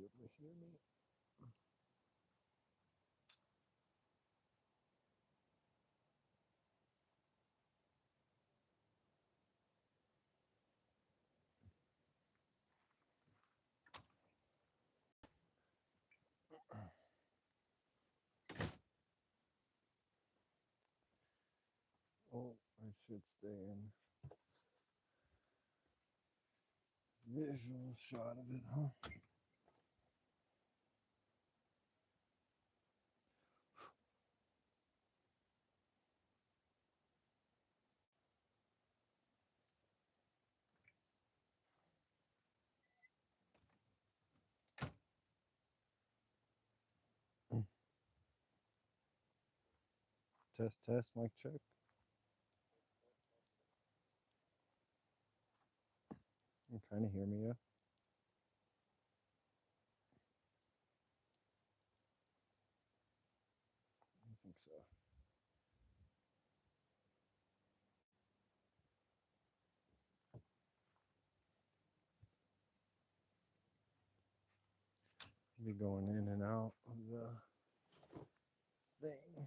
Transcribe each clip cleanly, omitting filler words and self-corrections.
able to hear me? Oh, I should stay in visual shot of it, huh? Test, test, mic check. You kind of hear me, yeah? I think so. Be going in and out of the thing.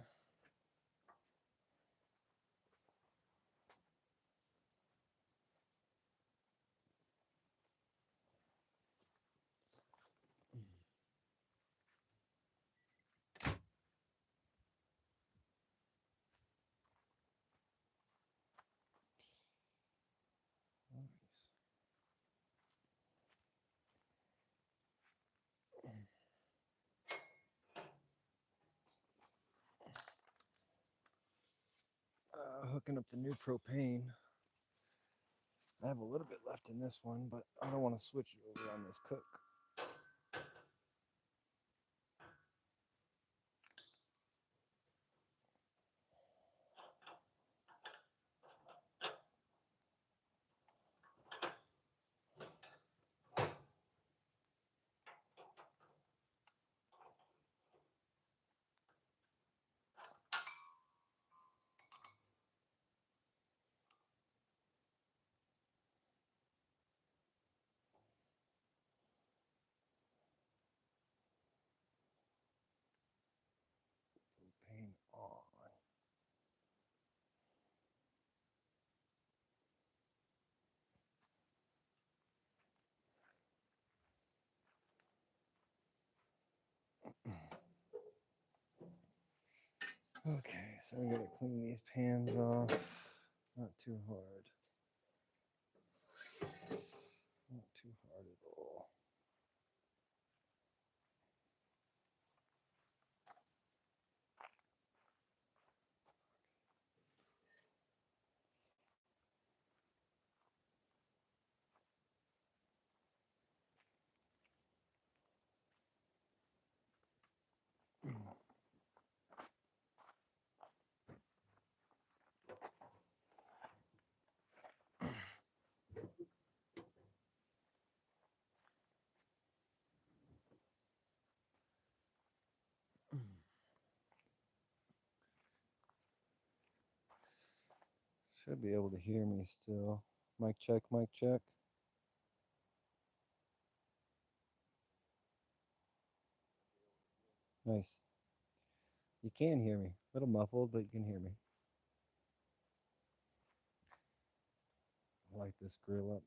Nice. Hooking up the new propane. I have a little bit left in this one, but I don't want to switch it over on this cook. Propane on. Okay, so I gotta clean these pans off. Not too hard. Not too hard at all. Should be able to hear me still. Mic check, mic check. Nice. You can hear me. A little muffled, but you can hear me. I light this grill up.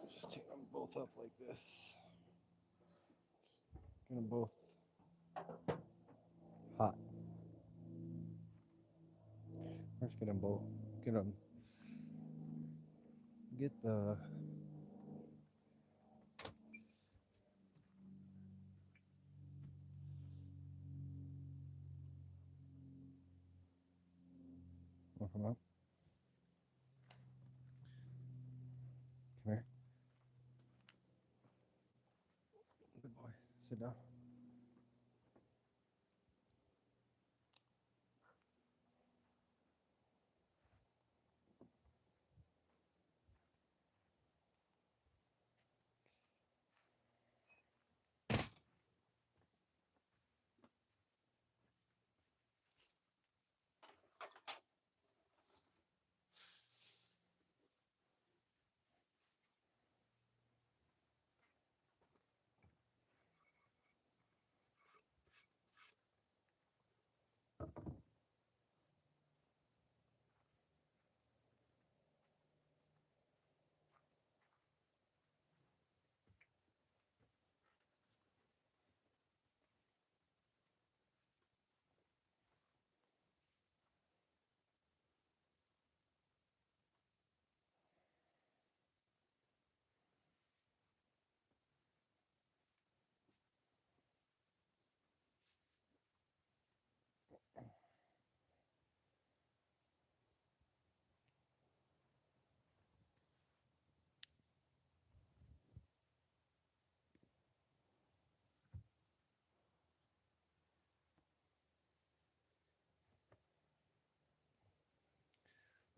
Just turn them both up like this. Get them both hot. Let's get them both. Get them. Get the. Want to come up? Come here. Good boy. Sit down.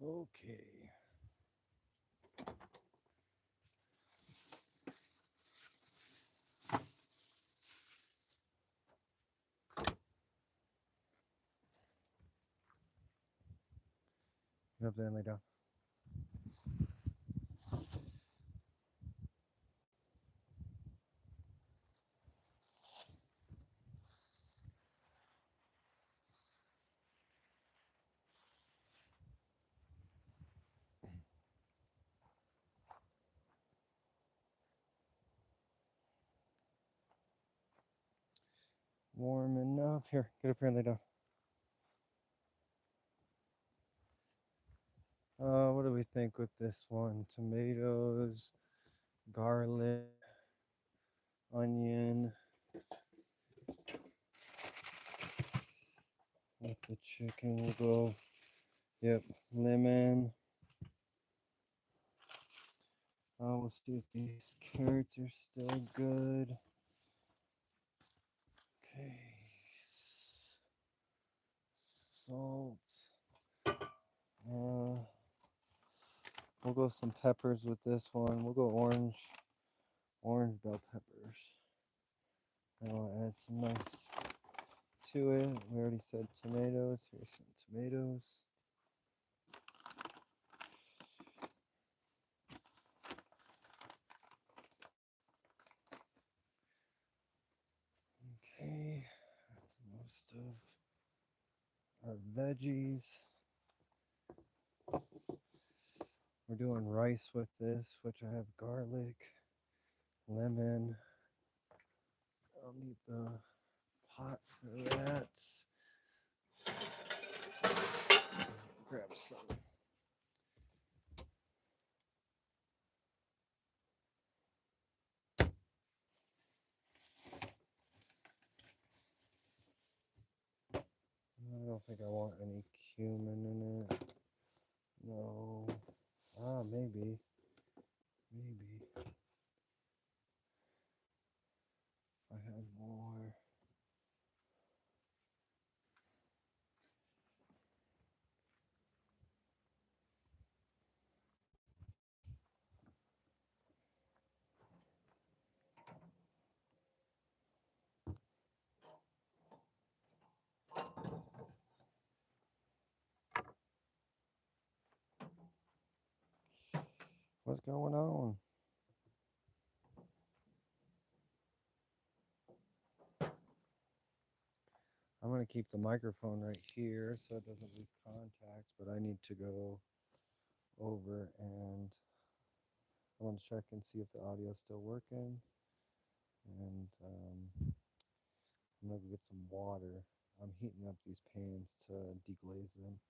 Okay. Get up there and lay down. Warm enough. Here, get up here and lay down. What do we think with this one? Tomatoes, garlic, onion. With the chicken, we'll go. Yep, lemon. We'll see if these carrots are still good. Okay. Salt. We'll go some peppers with this one. We'll go orange bell peppers. And I'll add some nice to it. We already said tomatoes. Here's some tomatoes. Okay, that's most of our veggies. We're doing rice with this, which I have garlic, lemon. I'll need the pot for that. Grab some. I don't think I want any cumin in it. No. Maybe. Maybe. If I had more. What's going on? I'm going to keep the microphone right here so it doesn't lose contacts, but I need to go over and I want to check and see if the audio is still working. And I'm going to get some water. I'm heating up these pans to deglaze them.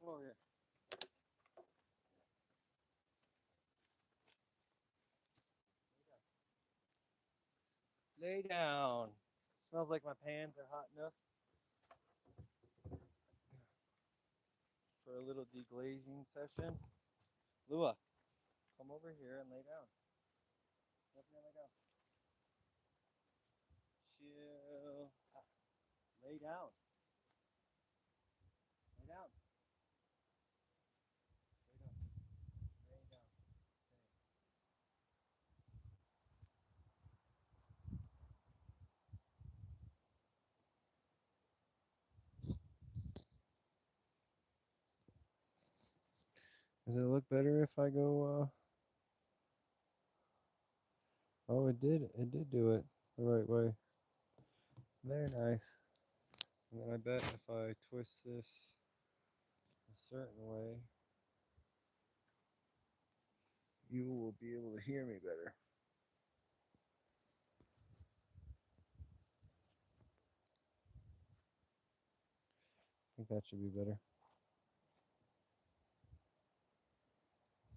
Oh yeah. Lay down. Smells like my pans are hot enough for a little deglazing session. Lua, come over here and lay down. Come here, lay down. Chill. Ah, lay down. Lay down. Lay down. Lay down. Does it look better if I go? Oh, it did. It did do it the right way. Very nice. And then I bet if I twist this a certain way, you will be able to hear me better. I think that should be better.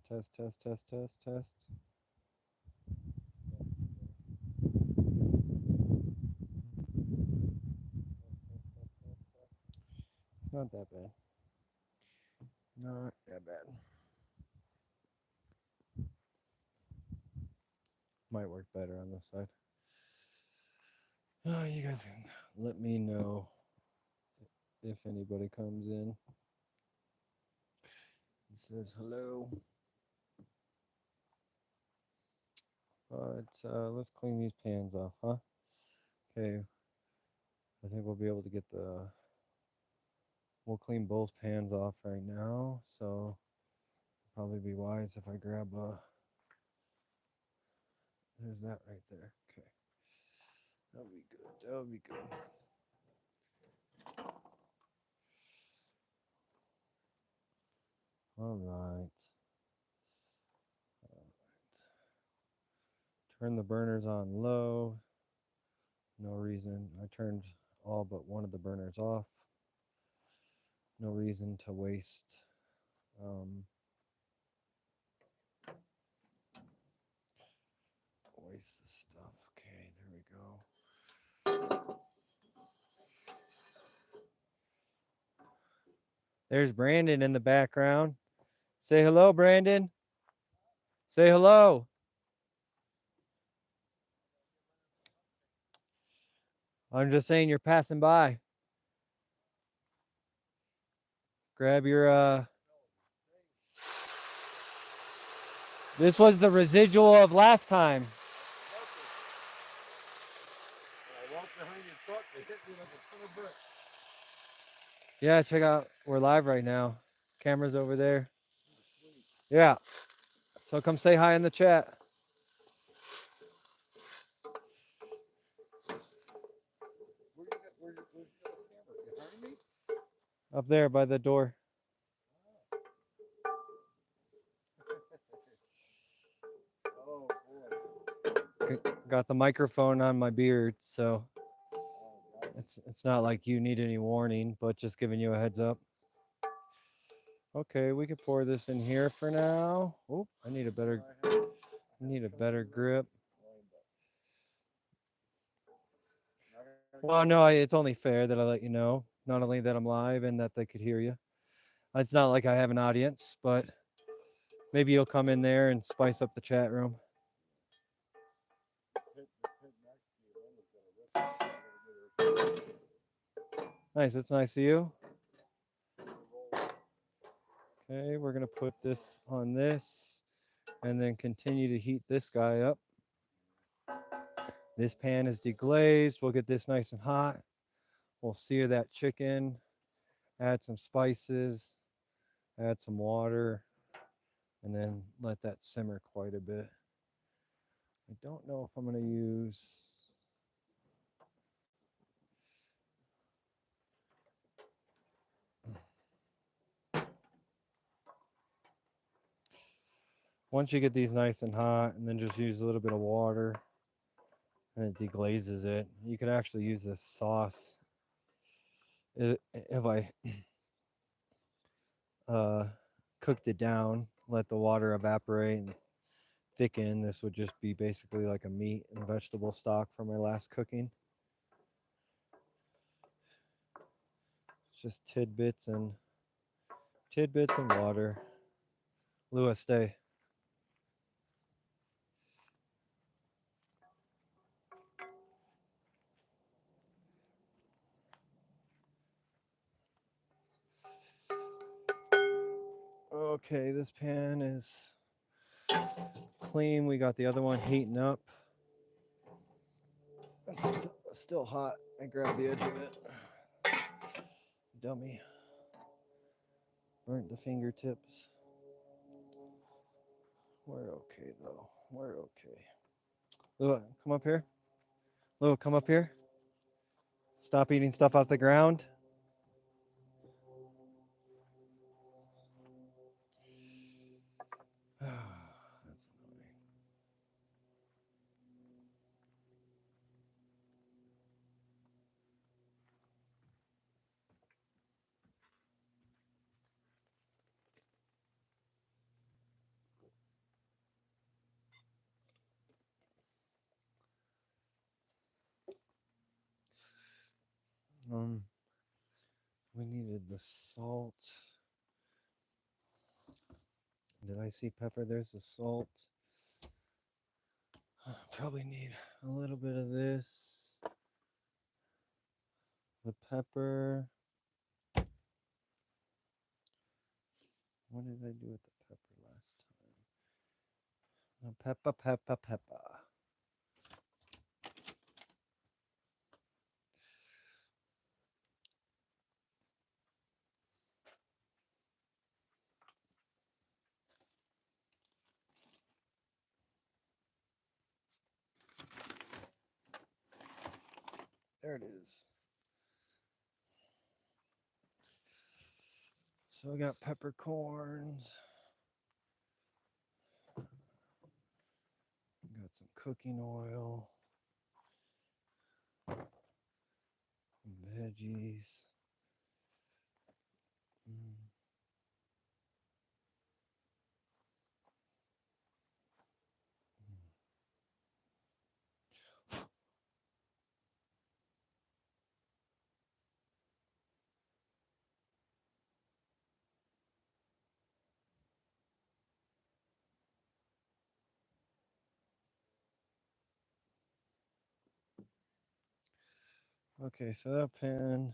Test, test, test, test, test. It's not that bad. Not that bad. Might work better on this side. Oh, you guys can let me know if anybody comes in and says hello. But let's clean these pans off, huh? Okay. I think we'll be able to get we'll clean both pans off right now. So probably be wise if I grab there's that right there. Okay. That'll be good. That'll be good. All right. Turn the burners on low. No reason. I turned all but one of the burners off. No reason to waste waste the stuff. Okay, there we go. There's Brandon in the background. Say hello, Brandon. Say hello. I'm just saying you're passing by. Grab your this was the residual of last time. Yeah, check out. We're live right now. Camera's over there. Yeah. So come say hi in the chat. Up there by the door. Oh boy. Got the microphone on my beard, so it's not like you need any warning, but just giving you a heads up. Okay, we could pour this in here for now. Oh, I need a better grip. Well, no, it's only fair that I let you know, not only that I'm live and that they could hear you. It's not like I have an audience, but maybe you'll come in there and spice up the chat room. Nice, it's nice of you. Okay, we're gonna put this on this and then continue to heat this guy up. This pan is deglazed. We'll get this nice and hot. We'll sear that chicken, add some spices, add some water, and then let that simmer quite a bit. I don't know if I'm gonna use once you get these nice and hot, and then just use a little bit of water and it deglazes it. You could actually use this sauce. If I uh, cooked it down, let the water evaporate and thicken. This would just be basically like a meat and vegetable stock for my last cooking. It's just tidbits and water. Lua, stay. Okay, this pan is clean. We got the other one heating up. It's still hot. I grabbed the edge of it. Dummy. Burnt the fingertips. We're okay though. We're okay. Lua, come up here. Lua, come up here. Stop eating stuff off the ground. That's annoying. We needed the salt. Did I see pepper? There's the salt. Probably need a little bit of this. The pepper. What did I do with the pepper last time? Pepper. There it is. So I got peppercorns. Got some cooking oil. Veggies. Okay, so that pan.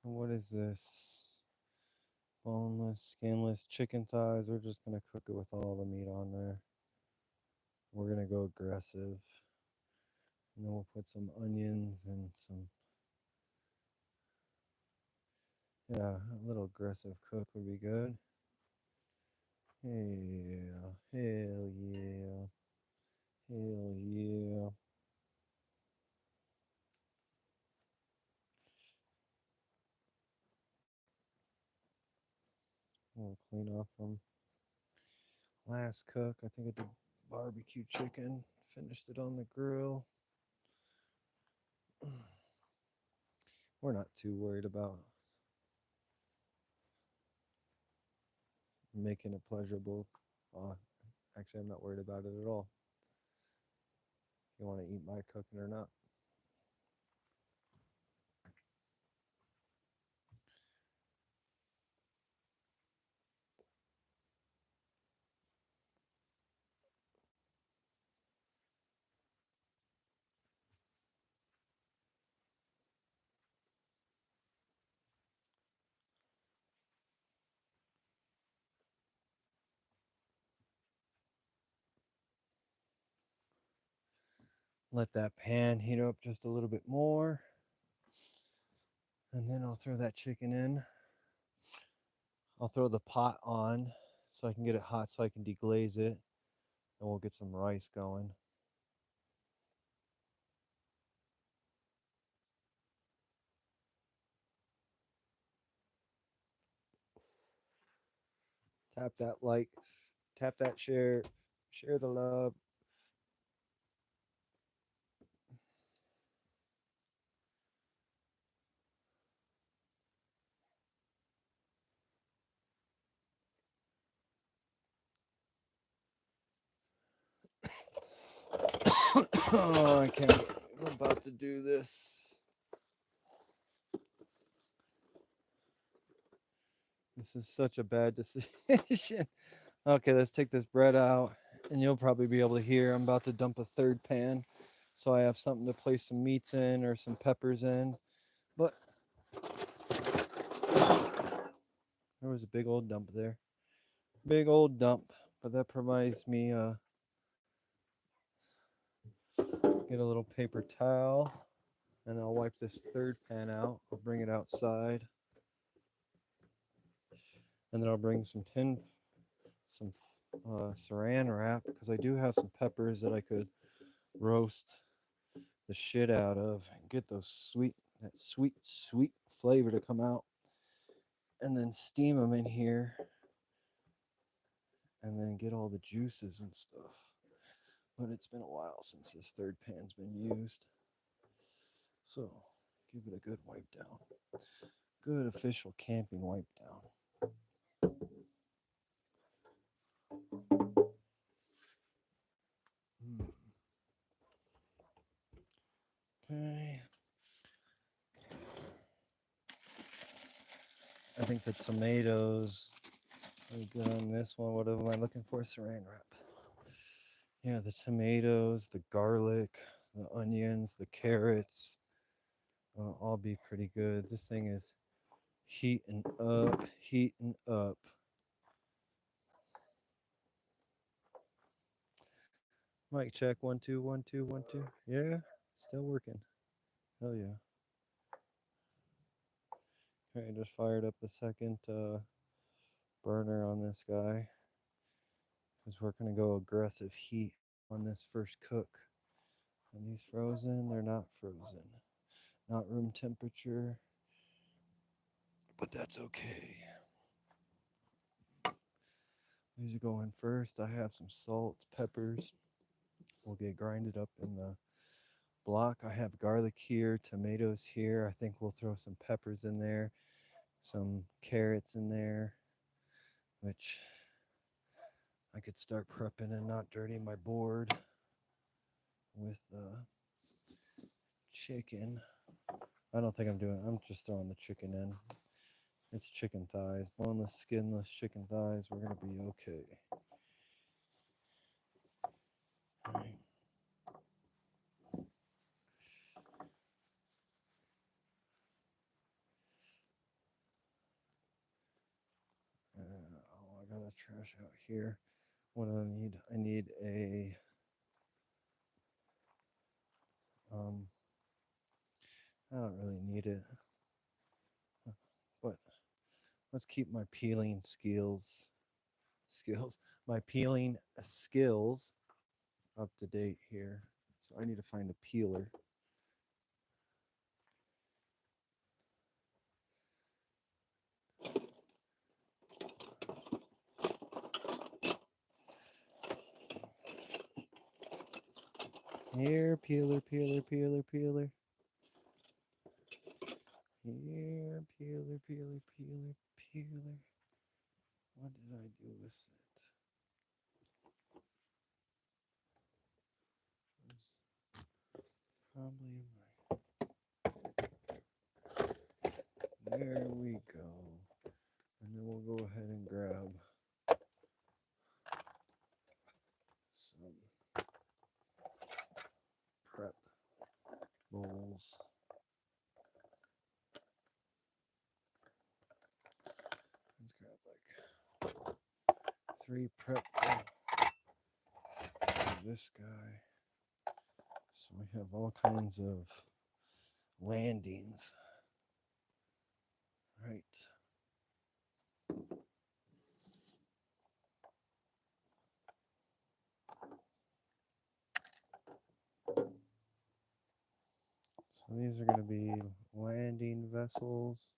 What is this? Boneless, skinless chicken thighs. We're just gonna cook it with all the meat on there. We're gonna go aggressive. And then we'll put some onions and some, yeah, a little aggressive cook would be good. Yeah, hell yeah, hell yeah. We'll clean off from last cook. I think I did barbecue chicken. Finished it on the grill. We're not too worried about making it pleasurable. Actually, I'm not worried about it at all. If you want to eat my cooking or not. Let that pan heat up just a little bit more. And then I'll throw that chicken in. I'll throw the pot on so I can get it hot so I can deglaze it. And we'll get some rice going. Tap that like, tap that share, share the love. Oh, I can't believe I'm about to do this. This is such a bad decision. Okay, let's take this bread out, and you'll probably be able to hear I'm about to dump a third pan, so I have something to place some meats in or some peppers in. But there was a big old dump there. Big old dump. But that provides me get a little paper towel, and I'll wipe this third pan out. I'll bring it outside, and then I'll bring some saran wrap, because I do have some peppers that I could roast the shit out of and get that sweet flavor to come out, and then steam them in here, and then get all the juices and stuff. But it's been a while since this third pan's been used, so give it a good wipe down. Good official camping wipe down. Okay. I think the tomatoes are good on this one. What am I looking for? Saran wrap. Yeah, the tomatoes, the garlic, the onions, the carrots, all be pretty good. This thing is heating up, heating up. Mic check, 1 2 1 2 1 2. Yeah, still working. Hell yeah. Okay, just fired up the second burner on this guy, because we're gonna go aggressive heat on this first cook. And these frozen? They're not frozen. Not room temperature, but that's okay. These are going first. I have some salt, peppers. Will get grinded up in the block. I have garlic here, tomatoes here. I think we'll throw some peppers in there, some carrots in there, which I could start prepping and not dirty my board with chicken. I don't think I'm just throwing the chicken in. It's chicken thighs, boneless, skinless chicken thighs. We're going to be okay. All right. Oh, I got to trash out here. What do I need? I need a I don't really need it, but let's keep my peeling my peeling skills up to date here. So I need to find a peeler. Here, peeler, peeler, peeler, peeler. Here, peeler, peeler, peeler, peeler. What did I do with it? Probably right. There we go. And then we'll go ahead and grab some prep bowls. Let's grab like 3 prep this guy. So we have all kinds of landings. Right. So these are going to be landing vessels.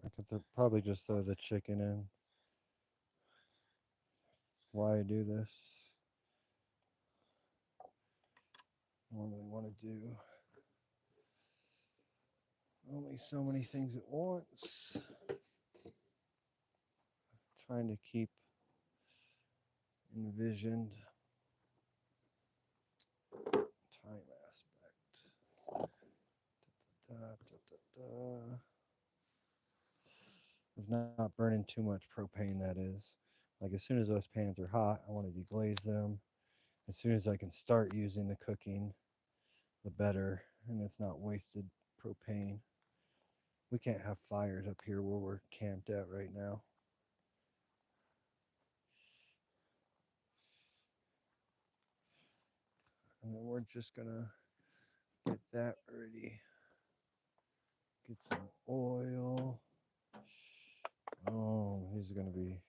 I could probably just throw the chicken in. why I do this. I don't really want to do only so many things at once. Trying to keep envisioned time aspect. Da, da, da, of not burning too much propane, that is. Like as soon as those pans are hot, I want to deglaze them. As soon as I can start using the cooking, the better, and it's not wasted propane. We can't have fires up here where we're camped at right now. And then we're just gonna get that ready. Get some oil. Oh, these are gonna be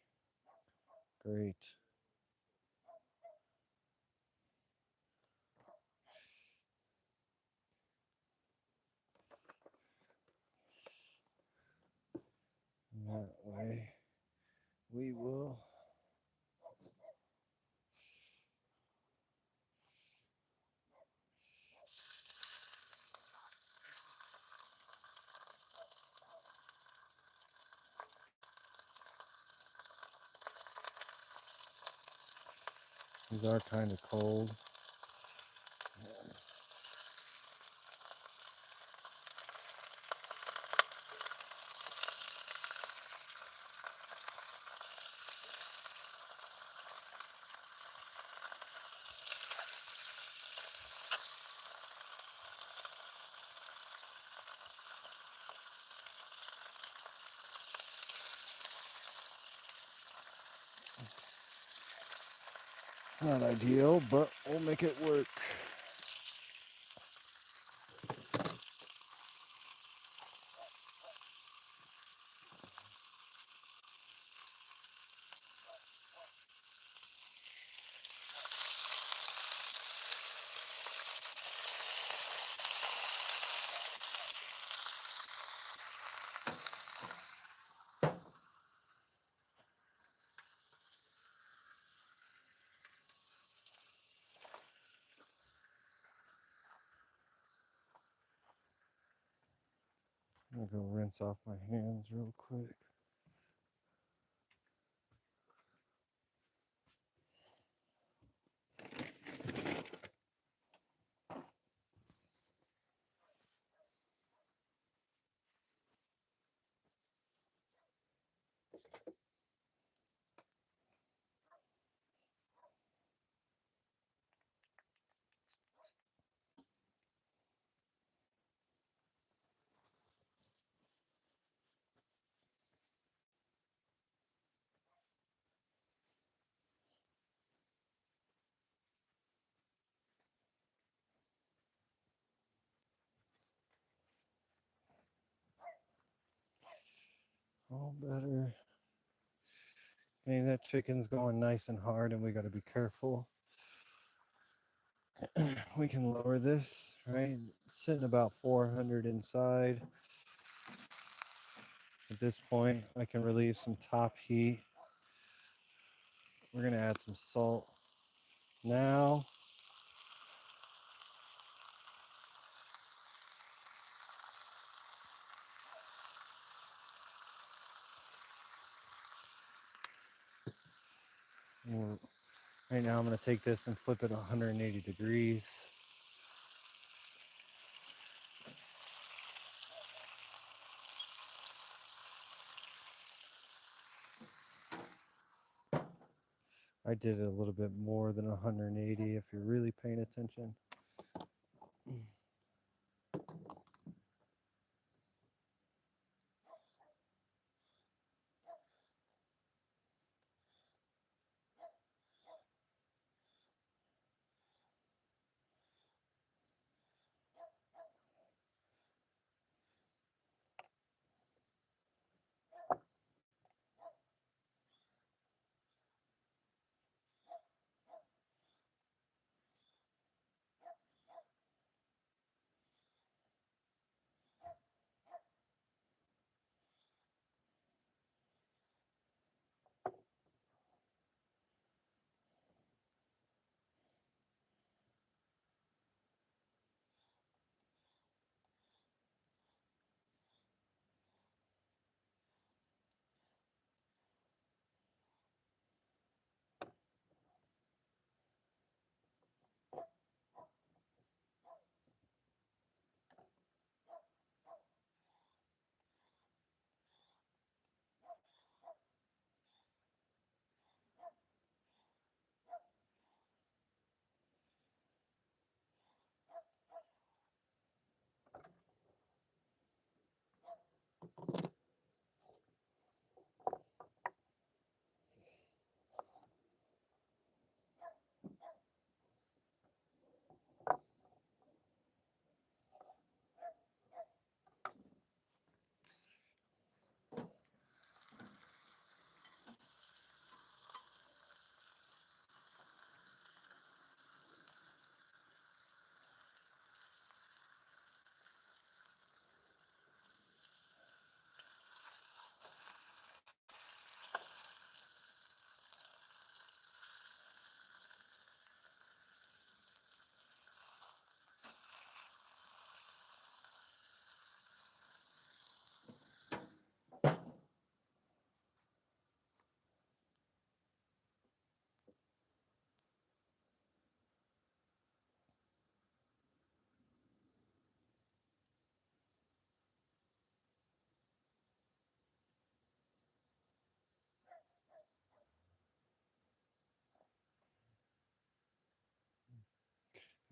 great. And that way we will these are kind of cold. It's not ideal, but we'll make it work. I'm gonna go rinse off my hands real quick. All better. Hey, that chicken's going nice and hard, and we got to be careful. We can lower this, right? It's sitting about 400 inside. At this point, I can relieve some top heat. We're gonna add some salt now. Right now, I'm gonna take this and flip it 180 degrees. I did it a little bit more than 180 if you're really paying attention.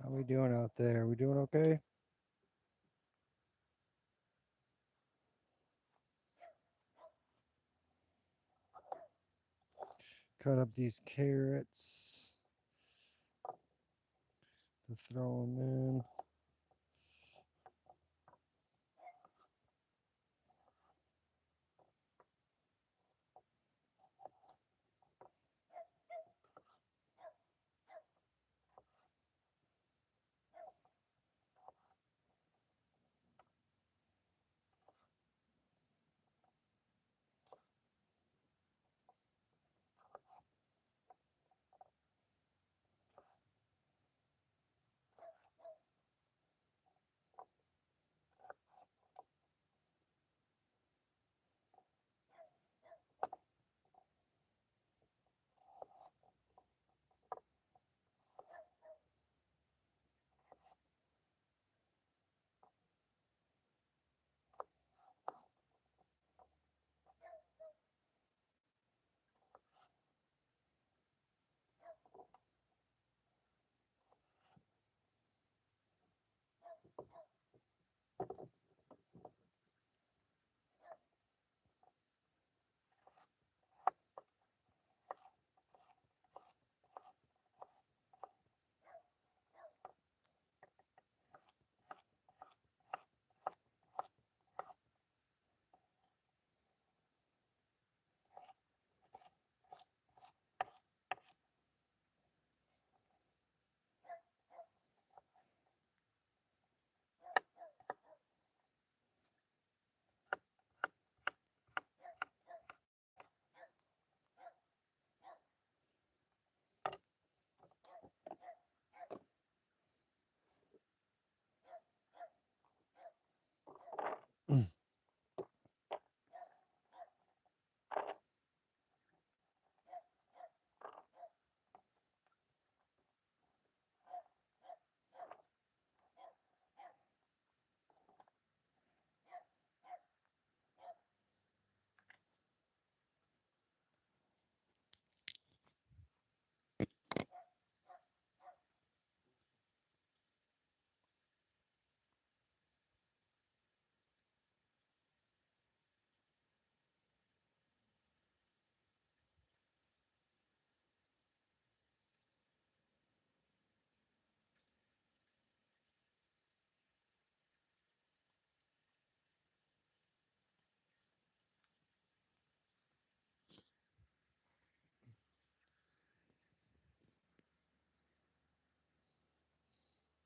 How we doing out there? We doing okay? Cut up these carrots to throw them in.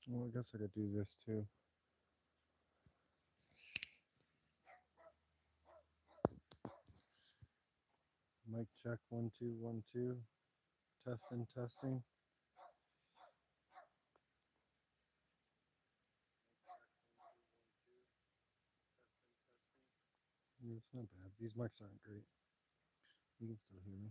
Well, I guess I could do this too. Mic check 1 2 1 2. Testing, testing. Yeah, it's not bad. These mics aren't great. You can still hear me.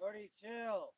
Cody, chill.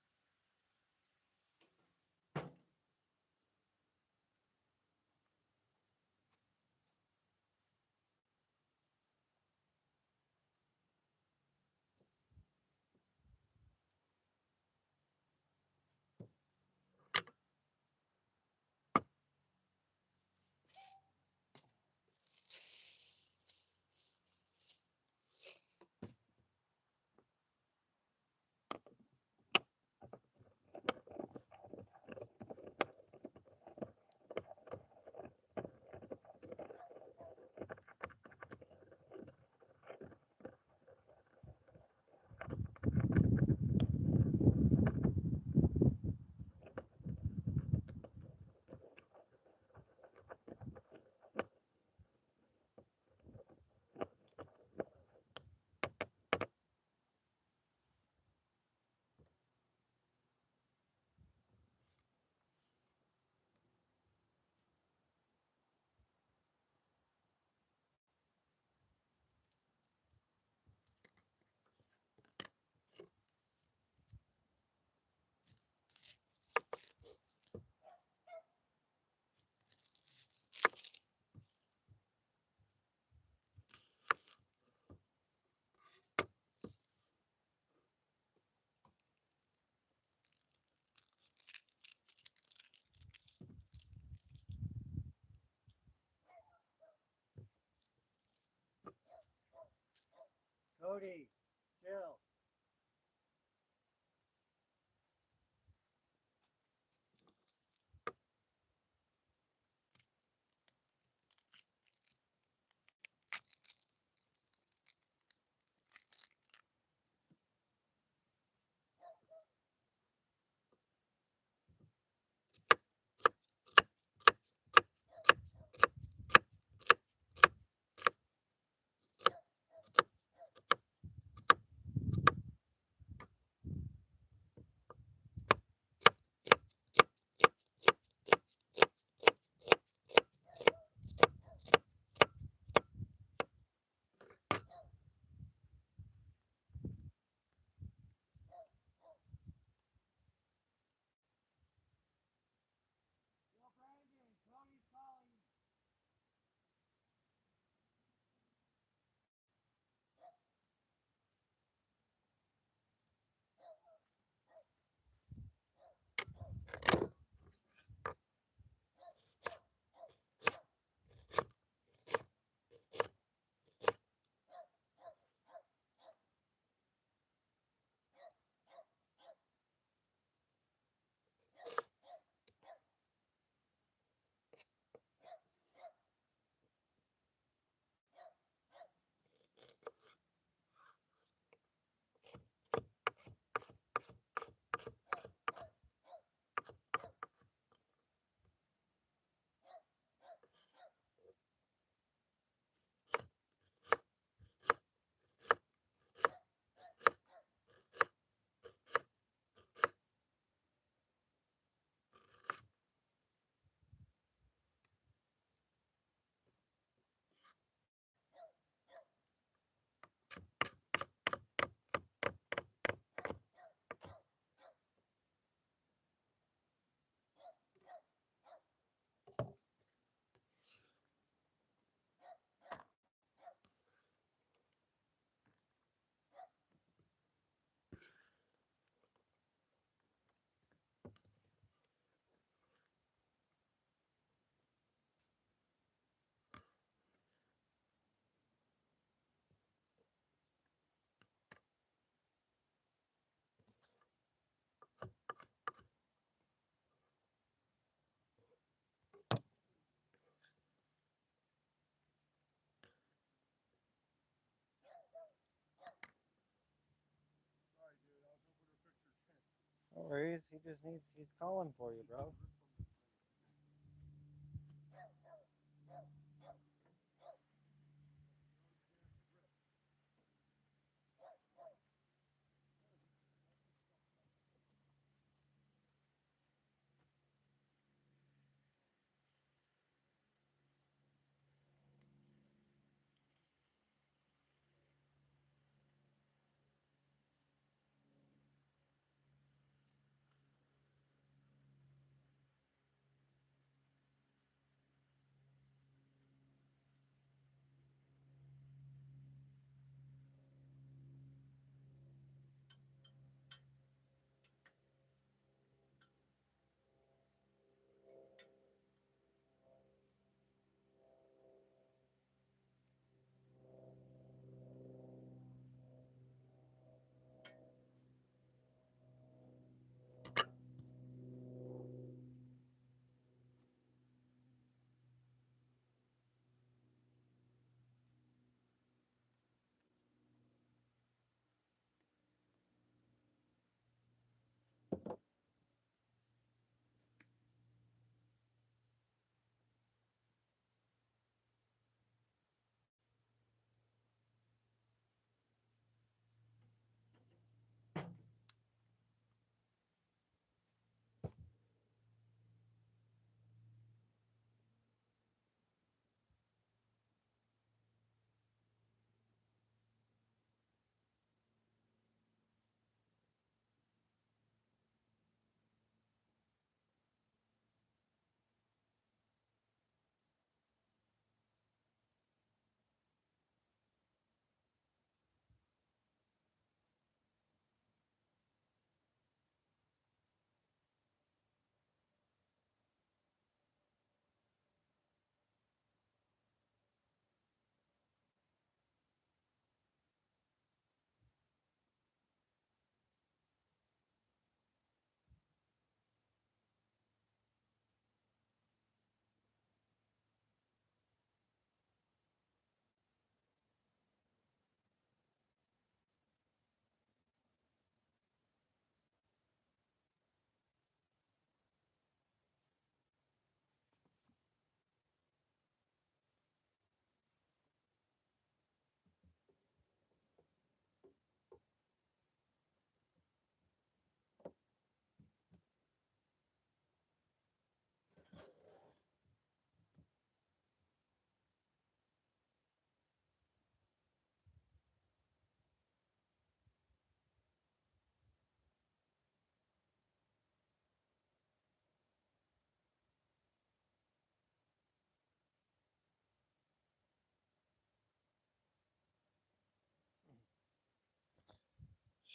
Cody, chill. No worries. He's calling for you, bro.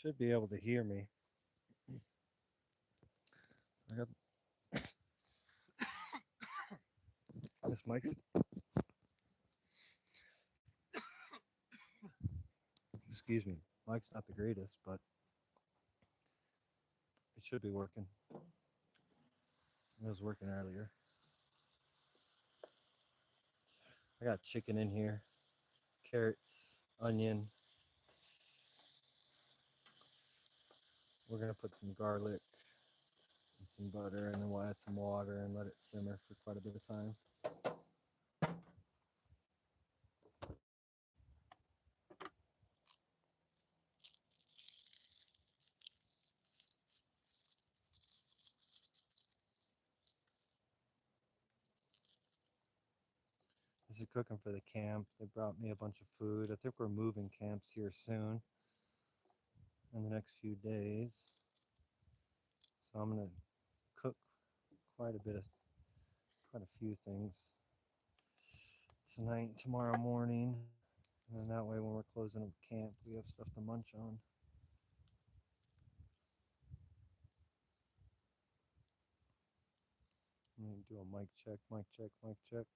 should be able to hear me. I got this mic's, excuse me, mic's not the greatest, but it should be working. It was working earlier. I got chicken in here, carrots, onion. We're gonna put some garlic and some butter, and then we'll add some water and let it simmer for quite a bit of time. This is cooking for the camp. They brought me a bunch of food. I think we're moving camps here soon in the next few days. So I'm gonna cook quite a bit of, quite a few things tonight, tomorrow morning. And that way when we're closing up camp, we have stuff to munch on. I'm gonna do a mic check, mic check, mic check.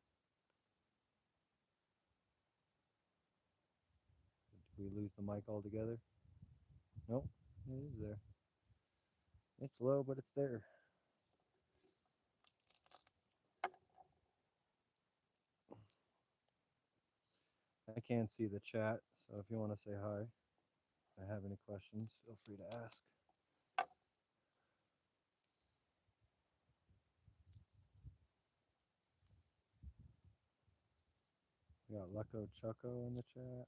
Did we lose the mic altogether? Nope, it is there. It's low, but it's there. I can't see the chat, so if you want to say hi, if I have any questions, feel free to ask. We got Lucko Chucko in the chat.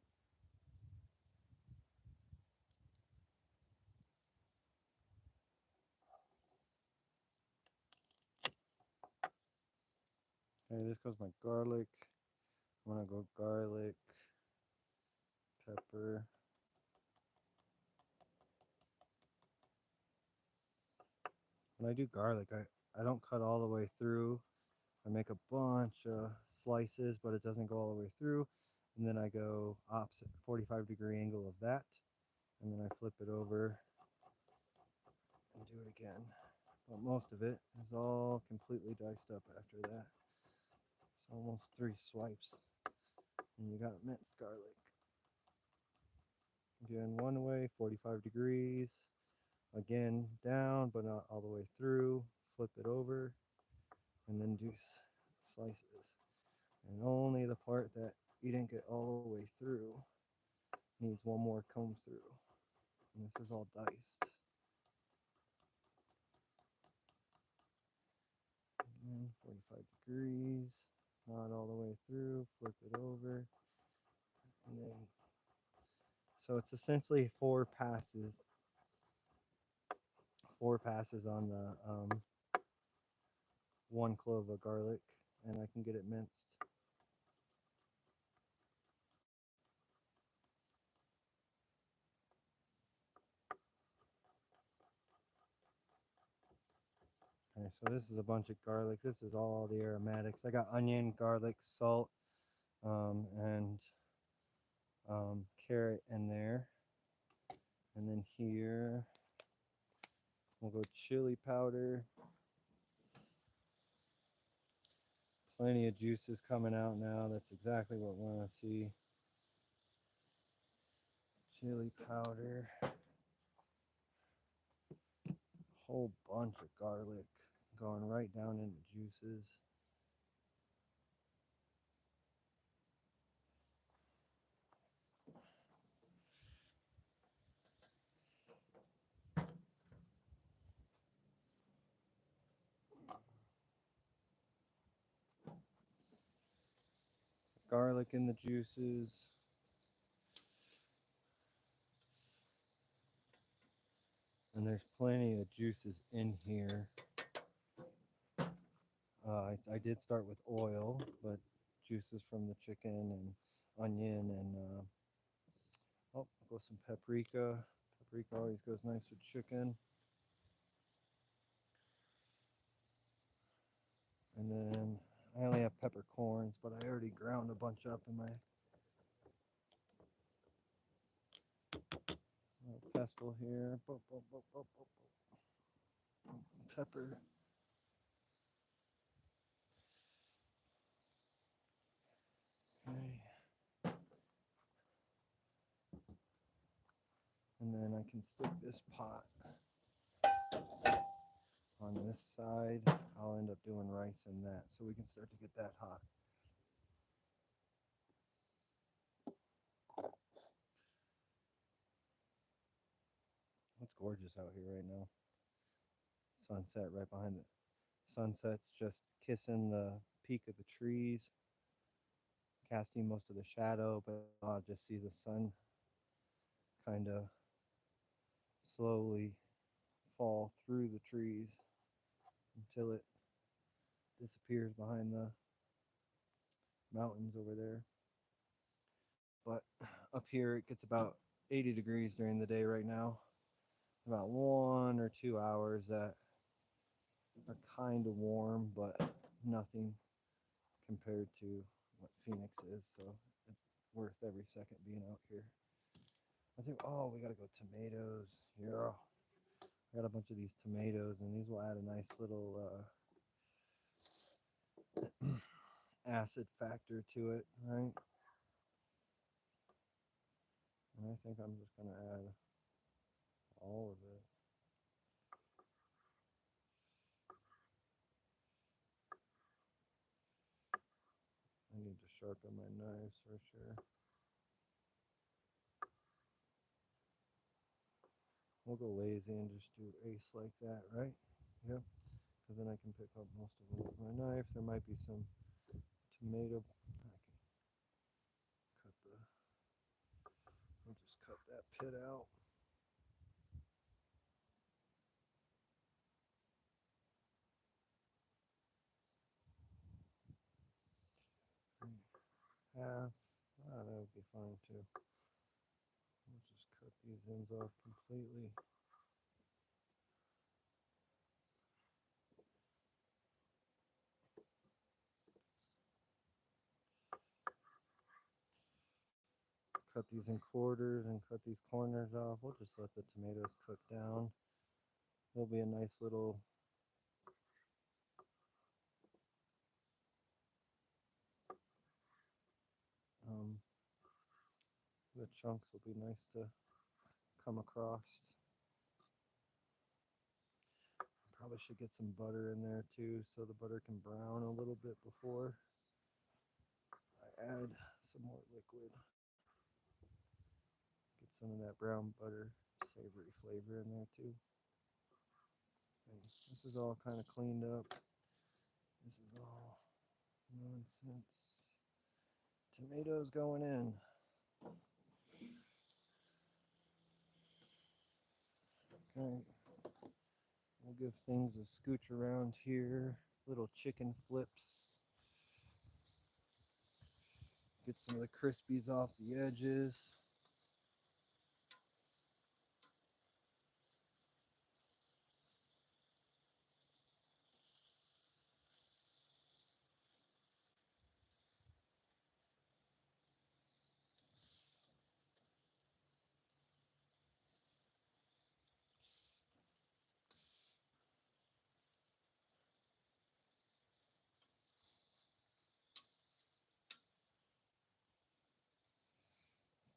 Okay, this goes my garlic. I'm gonna go garlic, pepper. When I do garlic, I don't cut all the way through. I make a bunch of slices, but it doesn't go all the way through. And then I go opposite 45-degree angle of that. And then I flip it over and do it again. But most of it is all completely diced up after that. It's almost 3 swipes. And you got minced garlic. Again, one way, 45 degrees. Again, down, but not all the way through. Flip it over. And then do slices. And only the part that you didn't get all the way through needs one more comb through. And this is all diced. And 45 degrees, not all the way through, flip it over. And then, so it's essentially 4 passes. 4 passes on the 1 clove of garlic, and I can get it minced. Okay, so this is a bunch of garlic. This is all the aromatics. I got onion, garlic, salt, and carrot in there. And then here, we'll go chili powder. Plenty of juices coming out now. That's exactly what we want to see. Chili powder. Whole bunch of garlic going right down into juices. Garlic in the juices. And there's plenty of juices in here. I did start with oil, but juices from the chicken and onion and oh, I'll go some paprika. Paprika always goes nice with chicken. And then I only have peppercorns, but I already ground a bunch up in my pestle here. Pepper. Okay. And then I can stick this pot on this side. I'll end up doing rice in that, so we can start to get that hot. It's gorgeous out here right now. Sunset right behind it. Sunset's just kissing the peak of the trees, casting most of the shadow, but I'll just see the sun kind of slowly fall through the trees until it disappears behind the mountains over there. But up here it gets about 80 degrees during the day right now. About 1 or 2 hours that are kind of warm, but nothing compared to what Phoenix is. So it's worth every second being out here. I think, oh, we gotta go tomatoes. Yeah, I got a bunch of these tomatoes, and these will add a nice little acid factor to it, right? And I think I'm just gonna add all of it. I need to sharpen my knives for sure. We'll go lazy and just do ace like that, right? Yep. Because then I can pick up most of them with my knife. There might be some tomato. I can cut the. We'll just cut that pit out. Half. Ah, that would be fine too. We'll just cut these ends off completely. Cut these in quarters and cut these corners off. We'll just let the tomatoes cook down. There'll be a nice little the chunks will be nice to come across. Probably should get some butter in there too, so the butter can brown a little bit before I add some more liquid. Get some of that brown butter savory flavor in there too. Okay, this is all kind of cleaned up. This is all nonsense. Tomatoes going in. Okay. We'll give things a scooch around here. Little chicken flips. Get some of the crispies off the edges.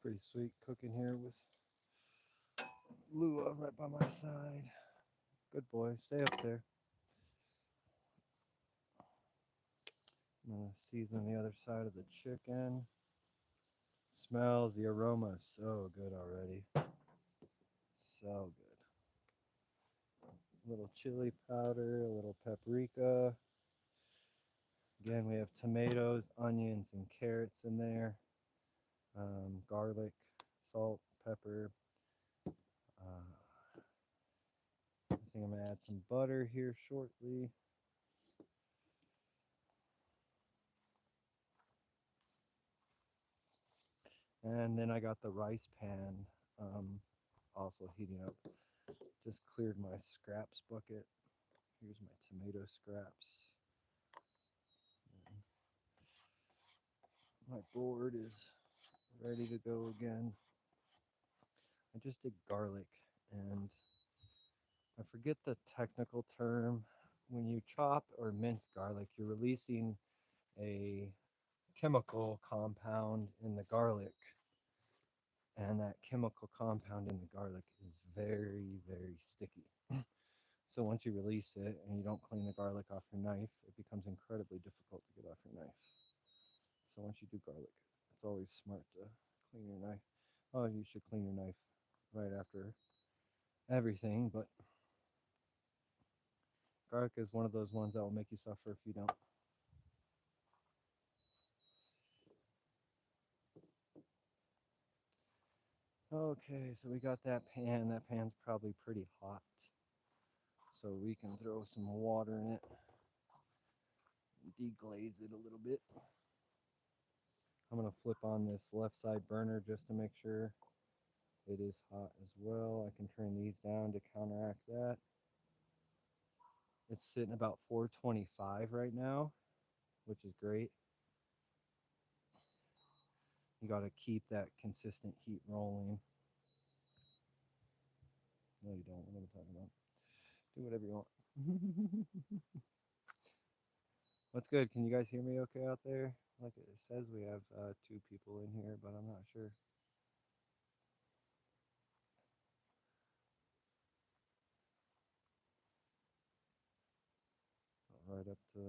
Pretty sweet cooking here with Lua right by my side. Good boy, stay up there. I'm gonna season the other side of the chicken. Smells, the aroma is so good already. So good. A little chili powder, a little paprika. Again, we have tomatoes, onions, and carrots in there. Garlic, salt, pepper. I think I'm gonna add some butter here shortly. And then I got the rice pan also heating up. Just cleared my scraps bucket. Here's my tomato scraps. And my board is ready to go again. I just did garlic, and I forget the technical term. When you chop or mince garlic, you're releasing a chemical compound in the garlic, and that chemical compound in the garlic is very, very sticky. So once you release it and you don't clean the garlic off your knife, it becomes incredibly difficult to get off your knife. So once you do garlic, it's always smart to clean your knife. Oh, you should clean your knife right after everything, but garlic is one of those ones that will make you suffer if you don't. Okay, so we got that pan. That pan's probably pretty hot. So we can throw some water in it and deglaze it a little bit. I'm going to flip on this left side burner just to make sure it is hot as well. I can turn these down to counteract that. It's sitting about 425 right now, which is great. You got to keep that consistent heat rolling. No, you don't. What am I talking about? Do whatever you want. What's good? Can you guys hear me okay out there? Like it says we have 2 people in here, but I'm not sure. Right up to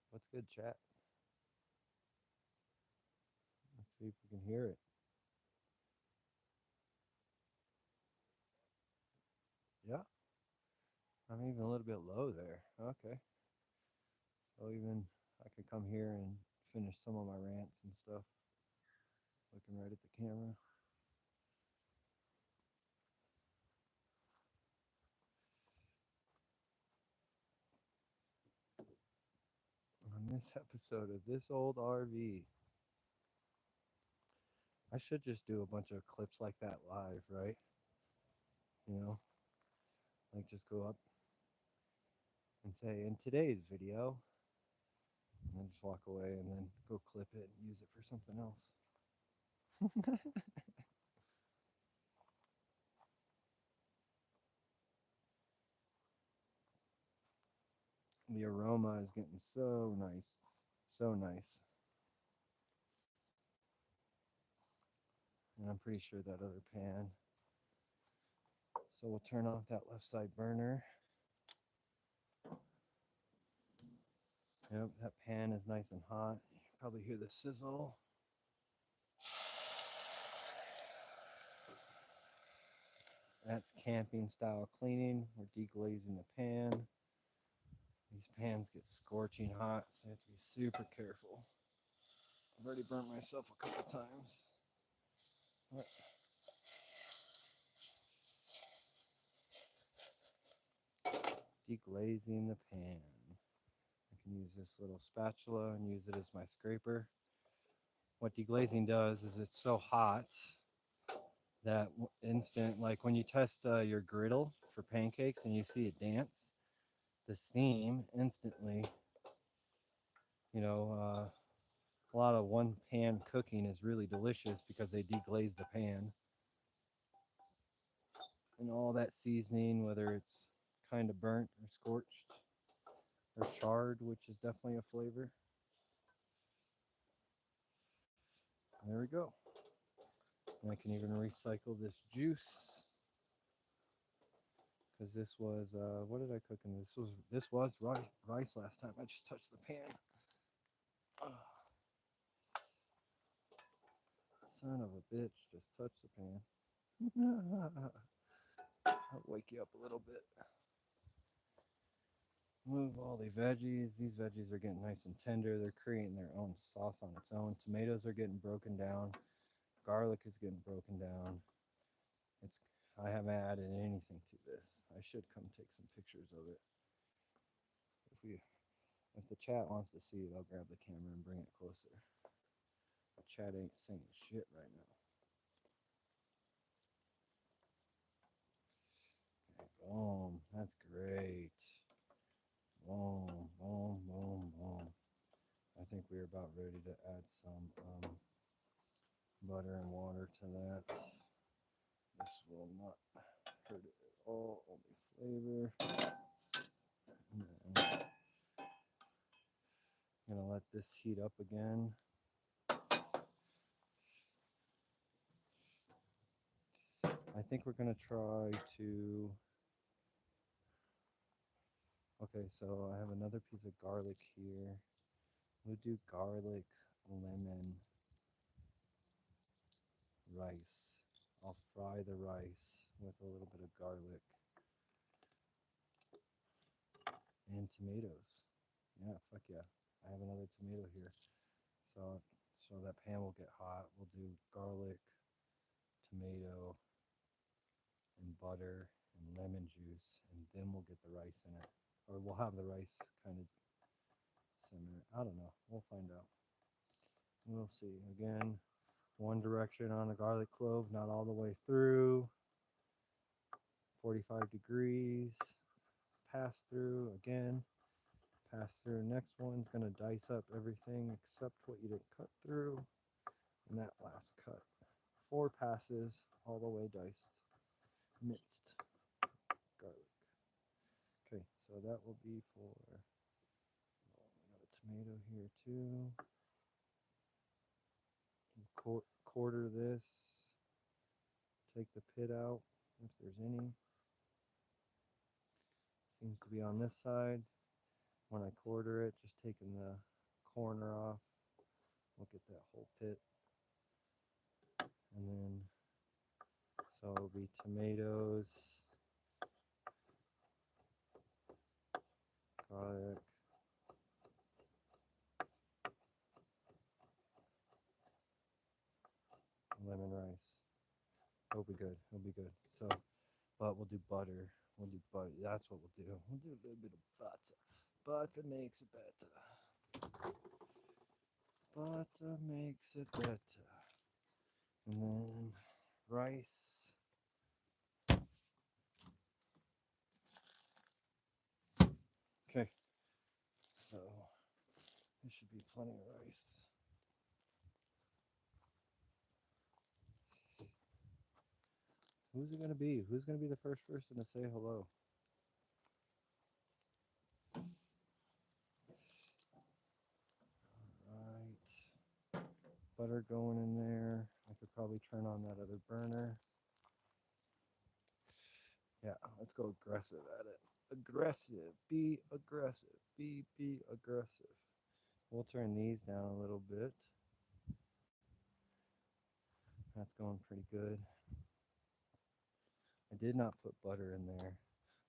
what's good, chat? Let's see if we can hear it. Yeah, I'm even a little bit low there. Okay. So even I could come here and finish some of my rants and stuff, looking right at the camera. On this episode of This Old RV, I should just do a bunch of clips like that live, right? You know, like just go up and say, in today's video, and then just walk away and then go clip it and use it for something else. The aroma is getting so nice. So nice. And I'm pretty sure that other pan. So we'll turn off that left side burner. Yep, that pan is nice and hot. You can probably hear the sizzle. That's camping style cleaning. We're deglazing the pan. These pans get scorching hot, so you have to be super careful. I've already burnt myself a couple times. Right. Deglazing the pan. I can use this little spatula and use it as my scraper. What deglazing does is it's so hot that instant, like when you test your griddle for pancakes and you see it dance, the steam instantly, you know, a lot of one pan cooking is really delicious because they deglaze the pan. And all that seasoning, whether it's kind of burnt or scorched or charred, which is definitely a flavor. There we go. And I can even recycle this juice because this was what did I cook in this? Was rice last time. I just touched the pan. Son of a bitch, just touch the pan. I'll wake you up a little bit. Move all the veggies. These veggies are getting nice and tender. They're creating their own sauce on its own. Tomatoes are getting broken down. Garlic is getting broken down. I haven't added anything to this. I should come take some pictures of it. If the chat wants to see it, I'll grab the camera and bring it closer. The chat ain't saying shit right now. Okay, boom. That's great. Boom, boom, boom, boom. I think we're about ready to add some butter and water to that. This will not hurt it at all, only flavor. And then I'm gonna let this heat up again. I think we're gonna try to, okay, so I have another piece of garlic here. We'll do garlic, lemon, rice. I'll fry the rice with a little bit of garlic and tomatoes. Yeah, fuck yeah. I have another tomato here. So that pan will get hot. We'll do garlic, tomato, and butter and lemon juice, and then we'll get the rice in it. Or we'll have the rice kind of simmer. I don't know. We'll find out. We'll see. Again, one direction on a garlic clove, not all the way through. 45 degrees. Pass through again. Pass through. Next one's going to dice up everything except what you didn't cut through. And that last cut. 4 passes, all the way diced. Minced garlic. Okay, so that will be for, oh, we got a tomato here too. Quarter this. Take the pit out if there's any. Seems to be on this side. When I quarter it, just taking the corner off. Look at that whole pit. And then, so it'll be tomatoes, garlic, lemon rice. It'll be good. It'll be good. So, but we'll do butter. We'll do butter. That's what we'll do. We'll do a little bit of butter. Butter makes it better. Butter makes it better. And then rice. Okay. So there should be plenty of rice. Who's it going to be? Who's going to be the first person to say hello? Alright. Butter going in there. I could probably turn on that other burner. Yeah, let's go aggressive at it. Aggressive. Be aggressive. Be aggressive. We'll turn these down a little bit. That's going pretty good. I did not put butter in there,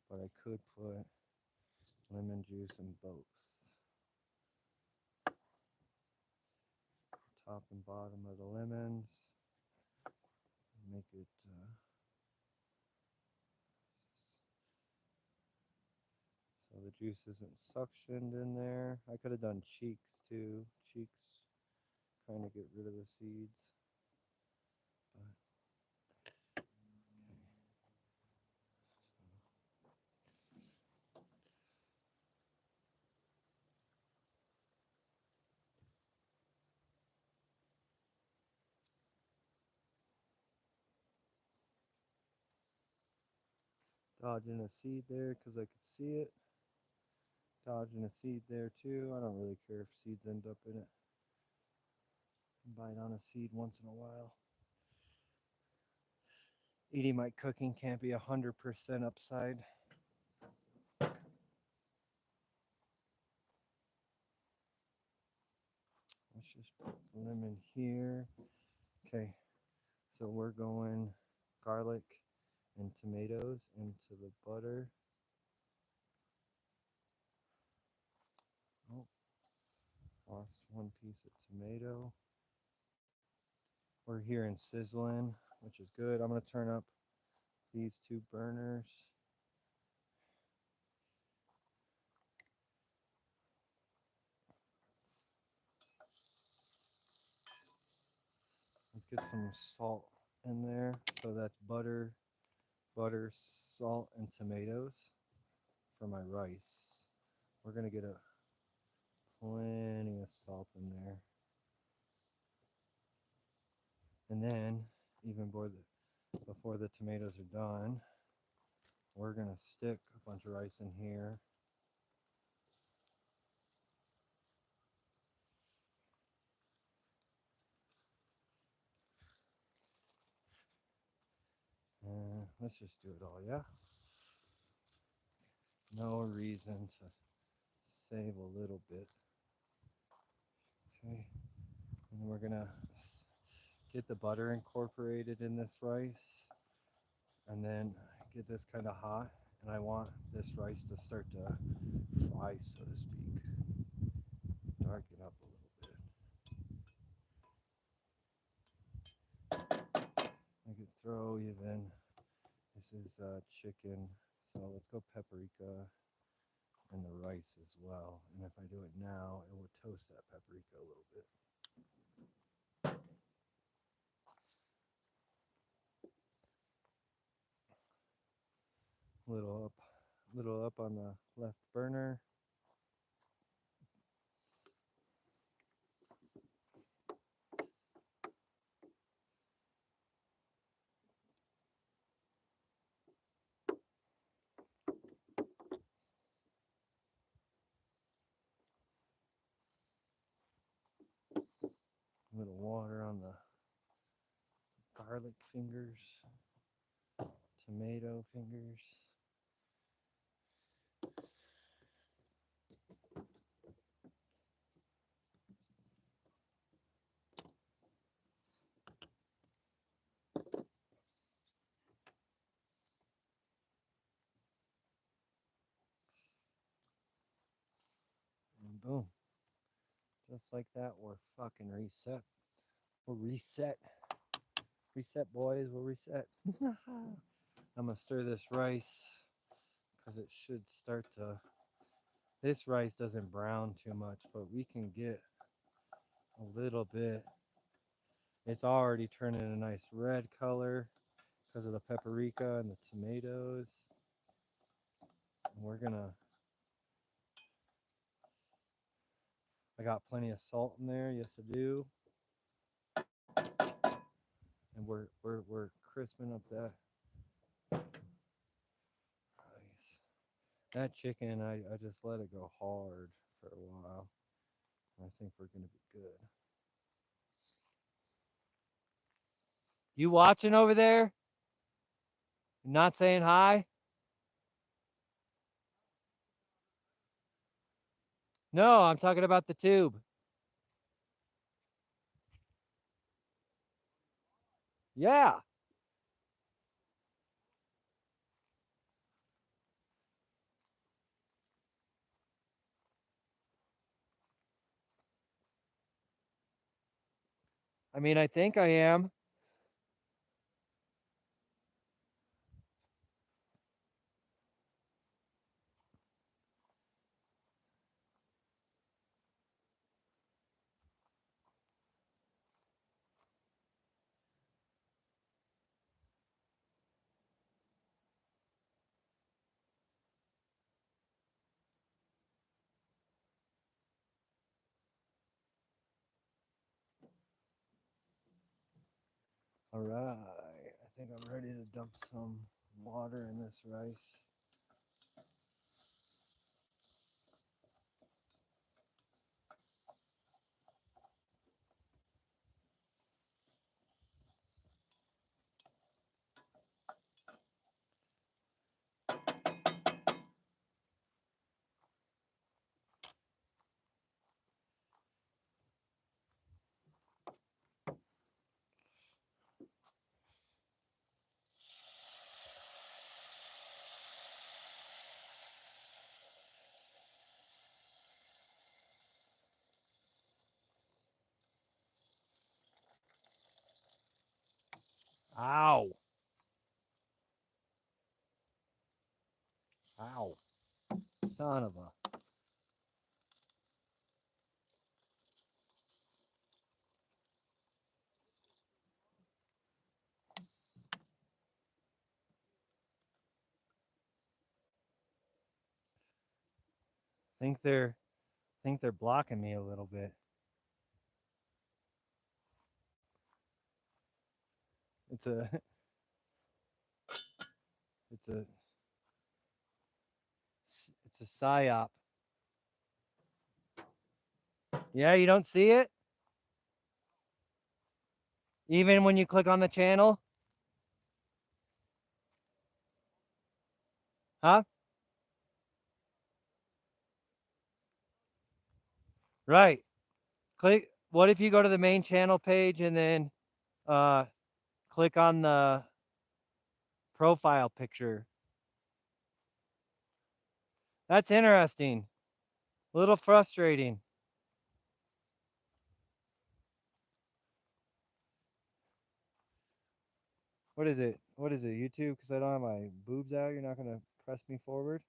but I could put lemon juice and both. Top and bottom of the lemons. Make it so the juice isn't suctioned in there. I could have done cheeks too. Cheeks, trying to get rid of the seeds. But, okay. Dodging a seed there because I could see it. Dodging a seed there too. I don't really care if seeds end up in it. Bite on a seed once in a while. Eating my cooking can't be 100% upside. Let's just put lemon here. Okay, so we're going garlic and tomatoes into the butter. Oh, lost one piece of tomato. We're here in sizzling, which is good. I'm going to turn up these 2 burners. Let's get some salt in there. So that's butter, salt, and tomatoes for my rice. We're going to get plenty of salt in there. And then, even before the tomatoes are done, we're going to stick a bunch of rice in here. Let's just do it all, yeah? No reason to save a little bit. Okay, and we're gonna get the butter incorporated in this rice, and then get this kind of hot. And I want this rice to start to fry, so to speak. Darken up a little bit. I could throw even, this is chicken, so let's go paprika and the rice as well. And if I do it now, it will toast that paprika a little bit. Little up on the left burner. Little water on the garlic fingers, tomato fingers. And boom. Just like that, we're fucking reset. We're reset. Reset, boys. We're reset. I'm going to stir this rice because it should start to. This rice doesn't brown too much, but we can get a little bit. It's already turning a nice red color because of the paprika and the tomatoes. And we're going to. I got plenty of salt in there. Yes, I do. And we're crisping up that rice. That chicken, I just let it go hard for a while. I think we're gonna be good. You watching over there? Not saying hi? No, I'm talking about the tube. Yeah. I mean, I think I am. All right. I think I'm ready to dump some water in this rice. Ow. Ow. Son of a. Think they're blocking me a little bit. It's a it's a it's a psyop. Yeah, you don't see it even when you click on the channel, huh? Right. Click. What if you go to the main channel page and then uh click on the profile picture? That's interesting. A little frustrating. What is it? What is it? YouTube? Because I don't have my boobs out. You're not gonna press me forward.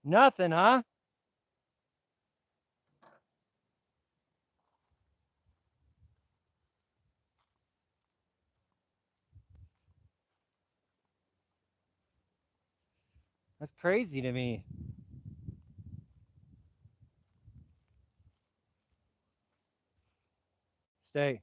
Nothing, huh? That's crazy to me. Stay.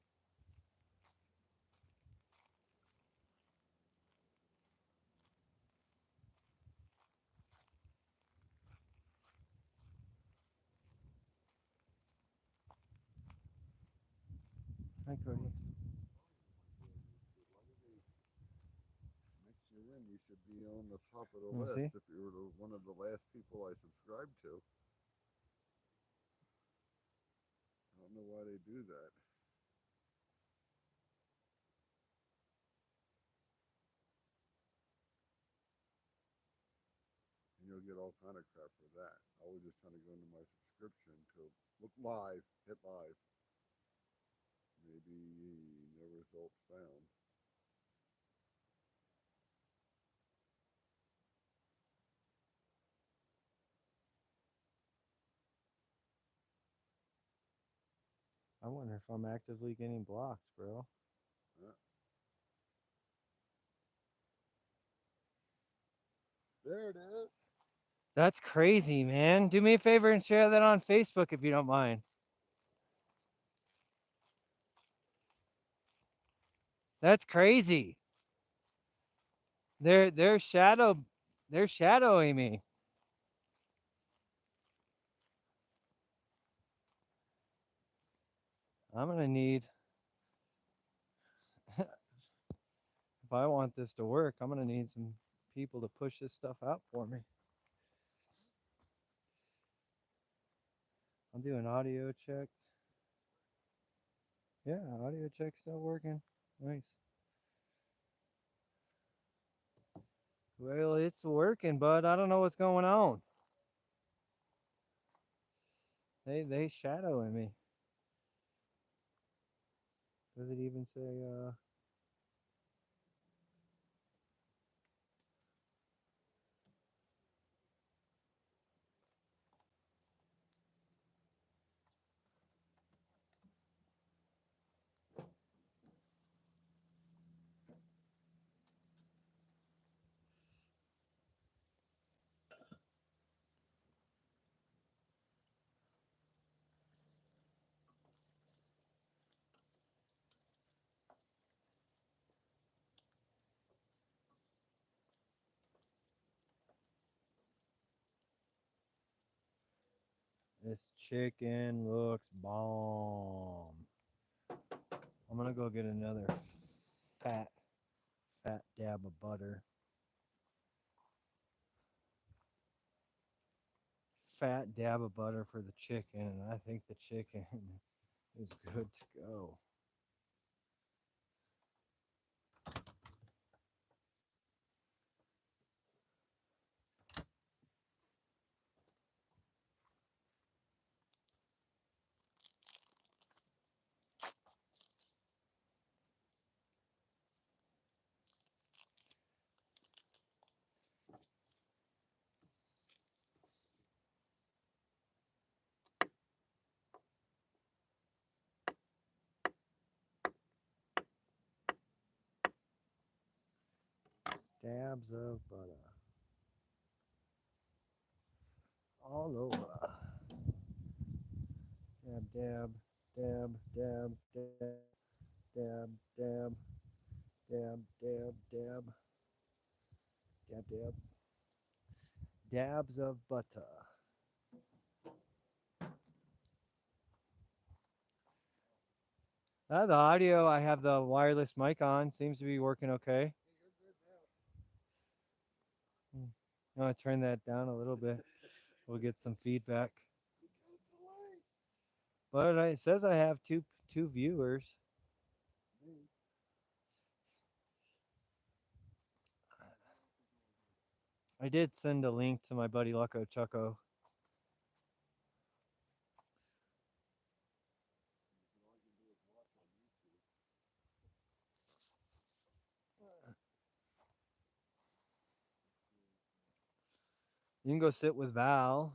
Hi, Cody. Next year in, you should be on the top of the Wanna list see? if you were one of the last people I subscribed to. I don't know why they do that. And you'll get all kind of crap for that. I was just trying to go into my subscription to look live, hit live. Maybe no results found. I wonder if I'm actively getting blocked, bro. Uh, there it is. That's crazy, man. Do me a favor and share that on Facebook if you don't mind. That's crazy. They're shadowing me. I'm gonna need if I want this to work, I'm gonna need some people to push this stuff out for me. I'll do an audio check. Yeah, audio check still working. Nice. Well, it's working, bud. I don't know what's going on. They shadowing me. Does it even say this chicken looks bomb. I'm gonna go get another fat, fat dab of butter. Fat dab of butter for the chicken, and I think the chicken is good to go. Dabs of butter all over. Dab, dab, dab, dab, dab, dab, dab, dab, dab, dab, dab, dab. Dabs of butter. The audio, I have the wireless mic on, seems to be working okay. Hmm. I'm gonna turn that down a little bit. We'll get some feedback. But it says I have two viewers. I did send a link to my buddy Lucko Chucko. You can go sit with Val.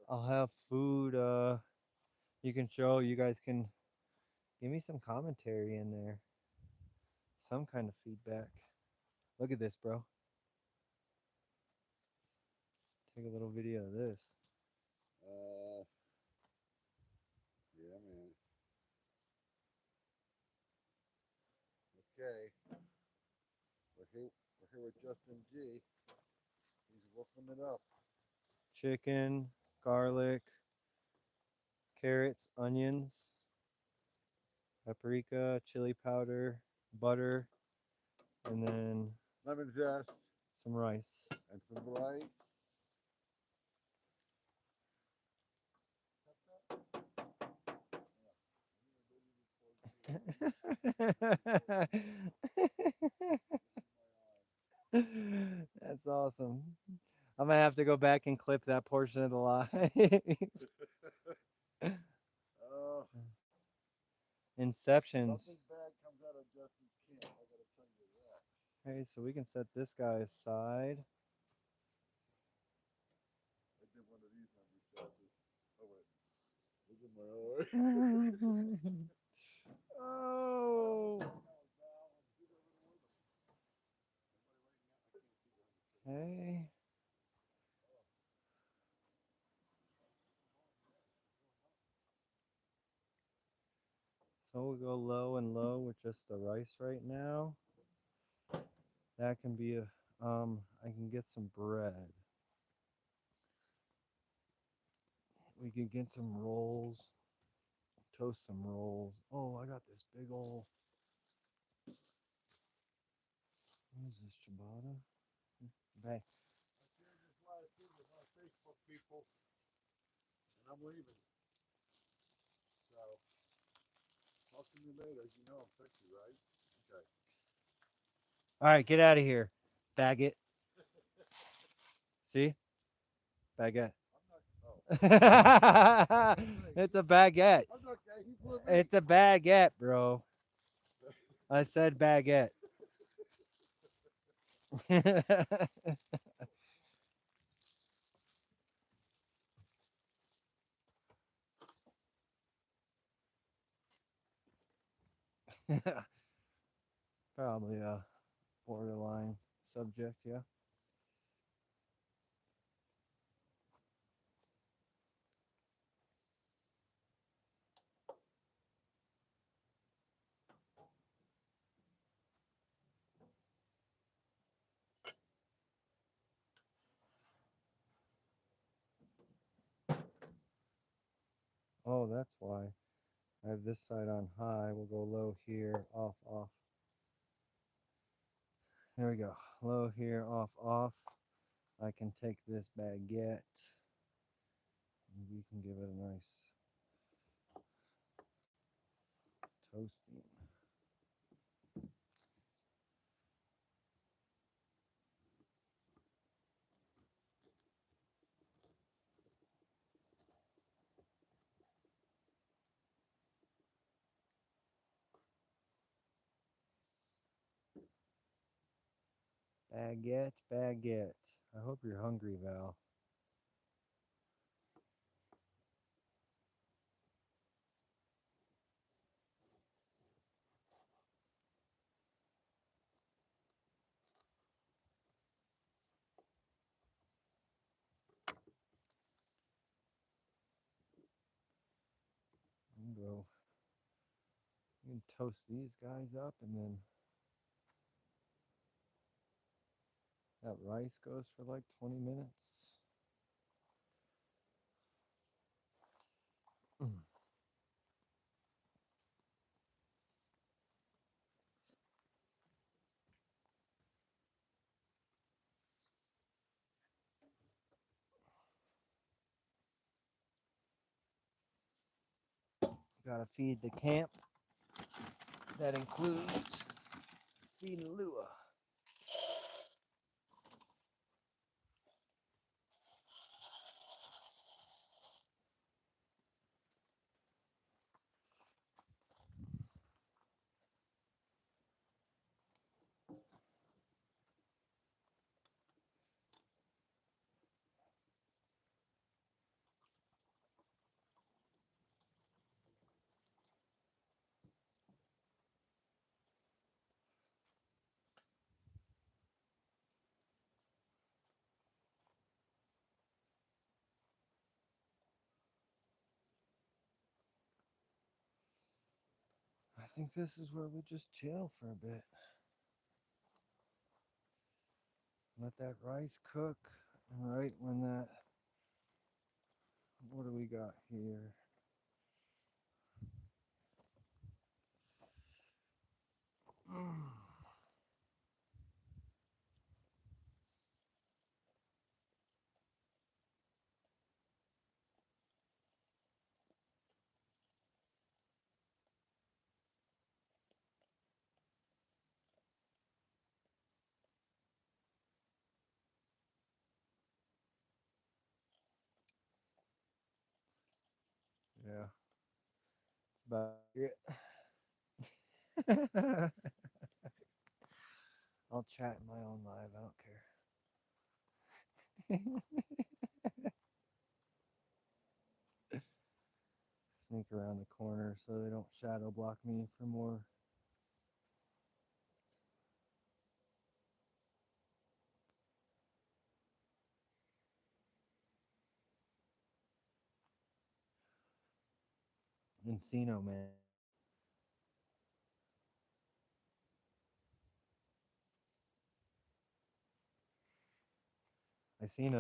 I'll have food. You can show. You guys can give me some commentary in there. Some kind of feedback. Look at this, bro. Take a little video of this. Yeah, man. Okay. We're here with Justin G. He's wolfing it up. Chicken, garlic, carrots, onions, paprika, chili powder, butter, and then Lemon zest some rice. and some rice. That's awesome. I'm gonna have to go back and clip that portion of the live. Oh, Inceptions. something bad comes out of Justin's camp. I gotta tell you that. Okay, so we can set this guy aside. I did one of these on yourself. Oh wait, look at my eye. Oh. Okay. So we'll go low and low with just the rice right now. That can be a, I can get some bread. We can get some rolls, toast some rolls. Oh, I got this big old, what is this, ciabatta? Bang. I shared this last thing with my Facebook people, and I'm leaving. So, talk to me later. You know I'm sexy, right? Okay. All right, get out of here, faggot. See? Baguette. I'm not. Oh. It's a baguette. I'm not gay. He blew me. It's a baguette, bro. I said baguette. Probably a borderline subject, yeah. Oh, that's why. I have this side on high. We'll go low here, off, off. There we go. Low here, off, off. I can take this baguette and we can give it a nice toasting. Baguette, baguette. I hope you're hungry, Val. You can go. You can toast these guys up, and then that rice goes for like 20 minutes. Gotta feed the camp. That includes feeding Lua. I think this is where we just chill for a bit. Let that rice cook. And right when that, what do we got here? Yeah, it's about it. I'll chat in my own live. I don't care. Sneak around the corner so they don't shadow block me for more. Encino, man. I seen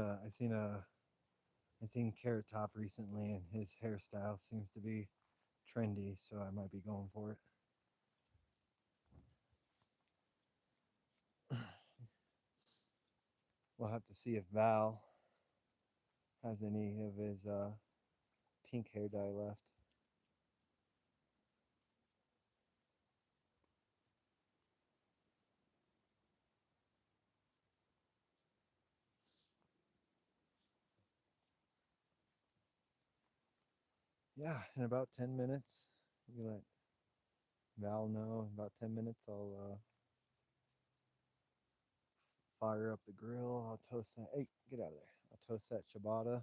Carrot Top recently, and his hairstyle seems to be trendy, so I might be going for it. We'll have to see if Val has any of his pink hair dye left. Yeah, in about 10 minutes, you let Val know. In about 10 minutes, I'll fire up the grill. I'll toast that. Hey, get out of there. I'll toast that ciabatta.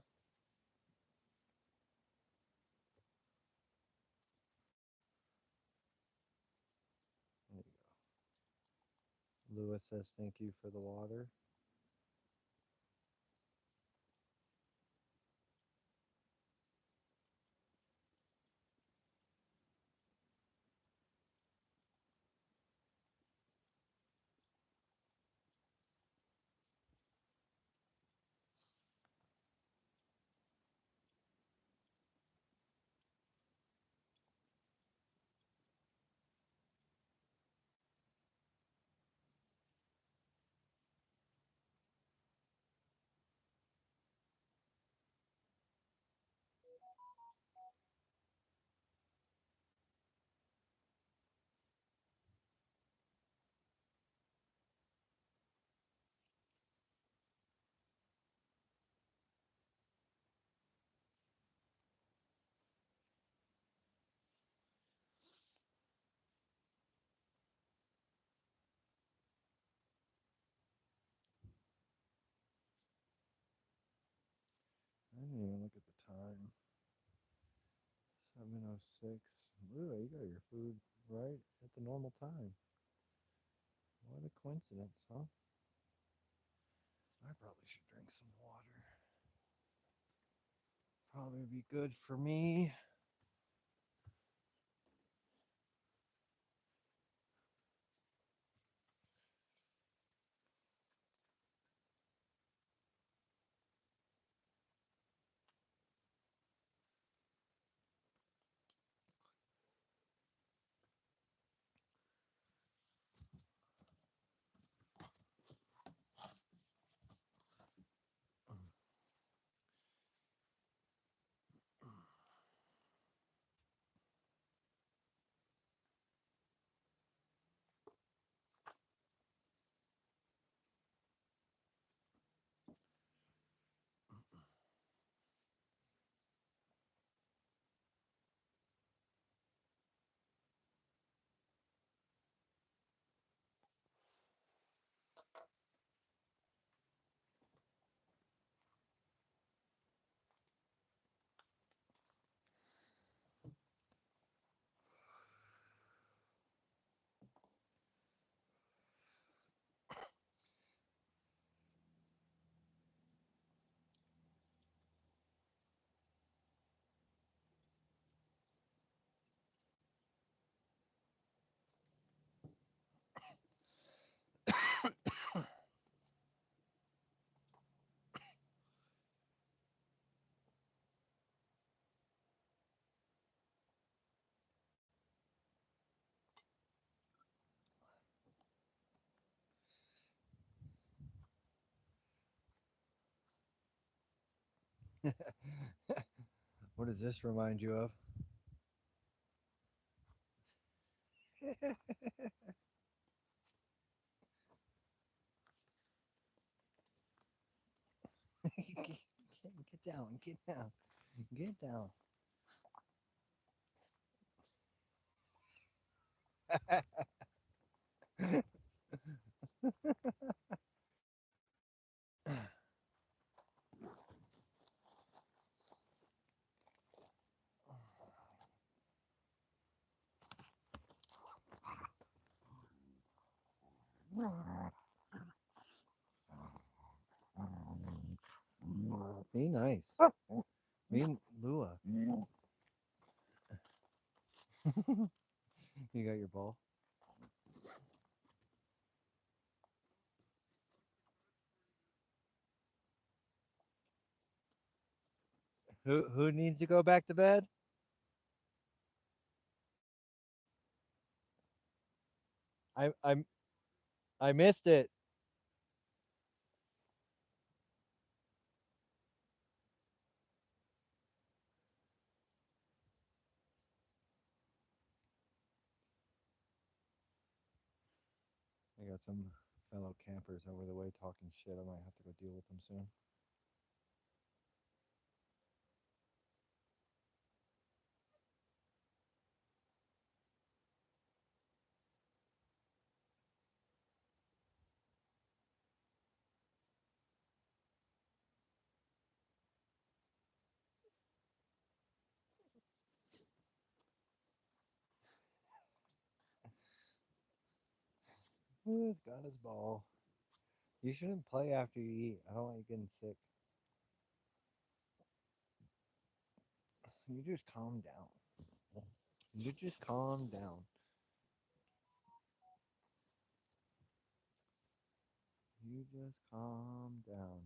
There you go. Lewis says thank you for the water. 7:06. Ooh, you got your food right at the normal time. What a coincidence, huh? I probably should drink some water. Probably be good for me. What does this remind you of? Get down, get down, get down. Be nice. Be Lua. You got your ball? Who needs to go back to bed? I I I missed it. I got some fellow campers over the way talking shit. I might have to go deal with them soon. Who's got his ball? You shouldn't play after you eat. I don't want you getting sick. You just calm down. You just calm down. You just calm down.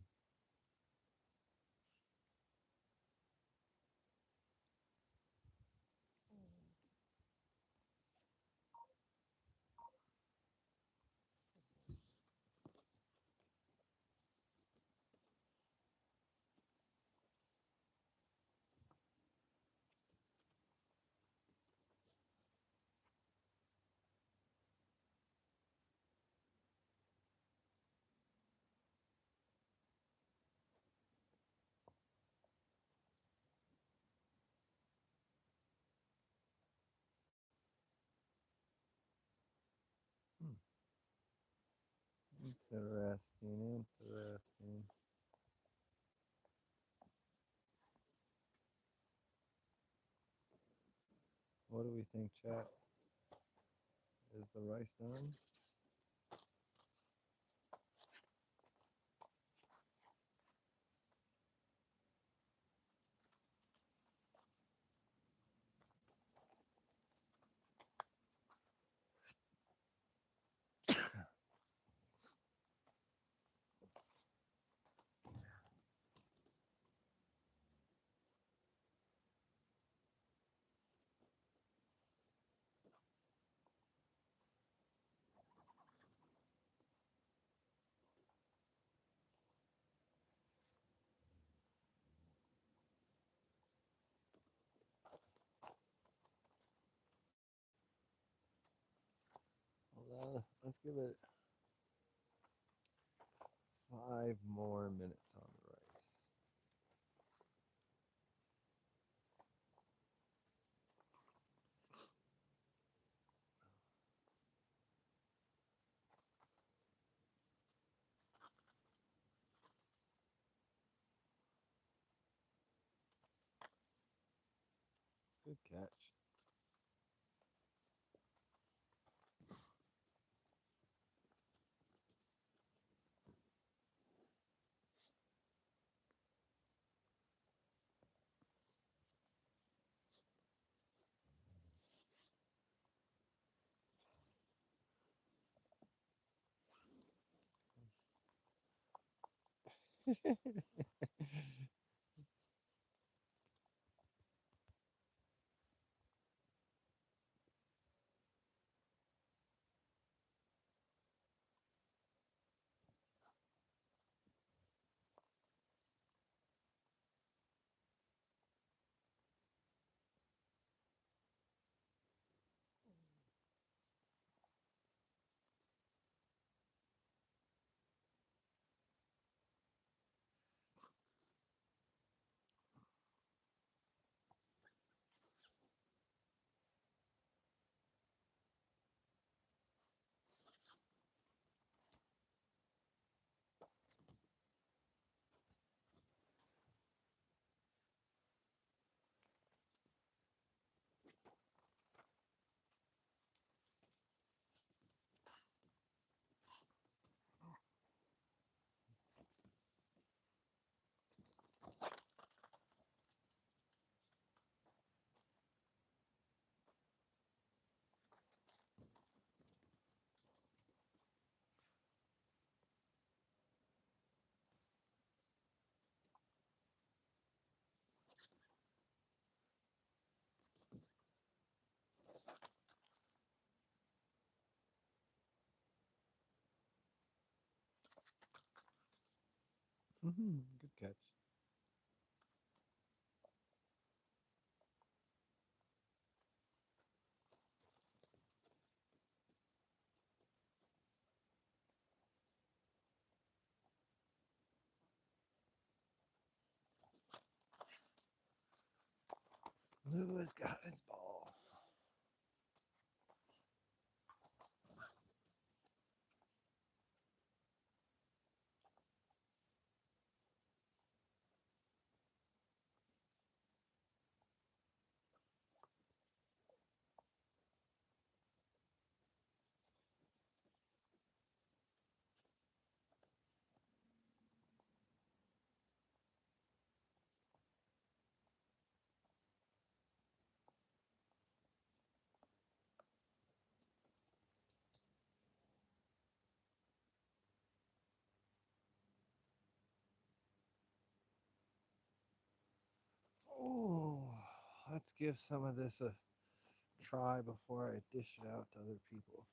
Hmm. Interesting, interesting. What do we think, chat? Is the rice done? Well, let's give it 5 more minutes on the rice. Good catch. Good catch. Lewis got his ball. Oh, let's give some of this a try before I dish it out to other people.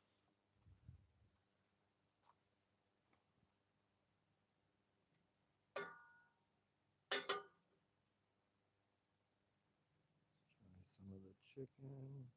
Try some of the chicken.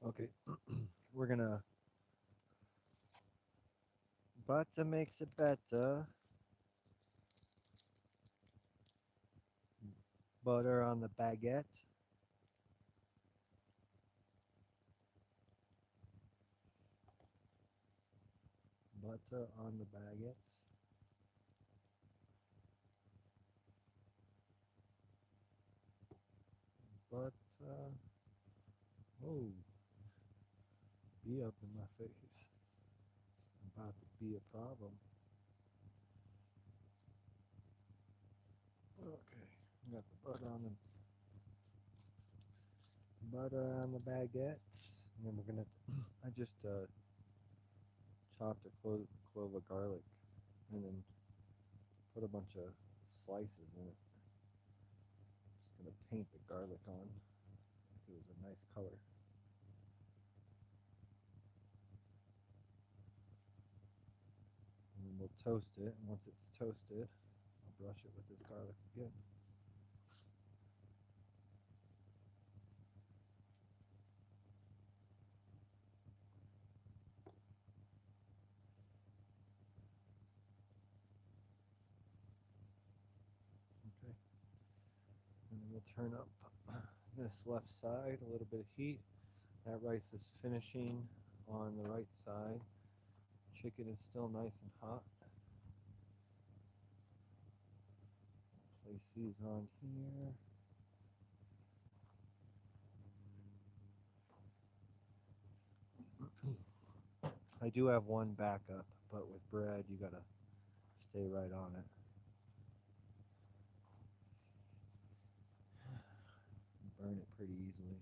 Okay, we're gonna butter makes it better. Butter on the baguette. Butter on the baguette. Butter. Oh, bee up in my face. About to be a problem. Okay, got the butter on the baguette, and then we're gonna. I just chopped a clove of garlic, and then put a bunch of slices in it. Just gonna paint the garlic on. It was a nice color. And then we'll toast it, and once it's toasted, I'll brush it with this garlic again. Okay, and then we'll turn up this left side, a little bit of heat. That rice is finishing on the right side. Chicken is still nice and hot. Place these on here. I do have one backup, but with bread you gotta stay right on it. Burn it pretty easily.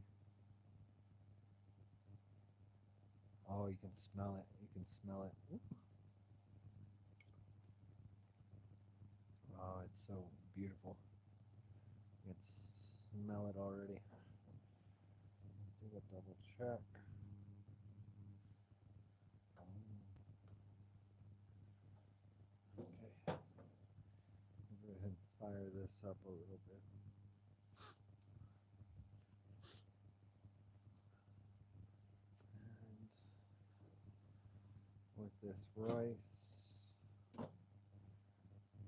Oh, you can smell it. You can smell it. Ooh. Oh, it's so beautiful. You can smell it already. Let's do a double check. Okay. Go ahead and fire this up a little bit. And with this rice, I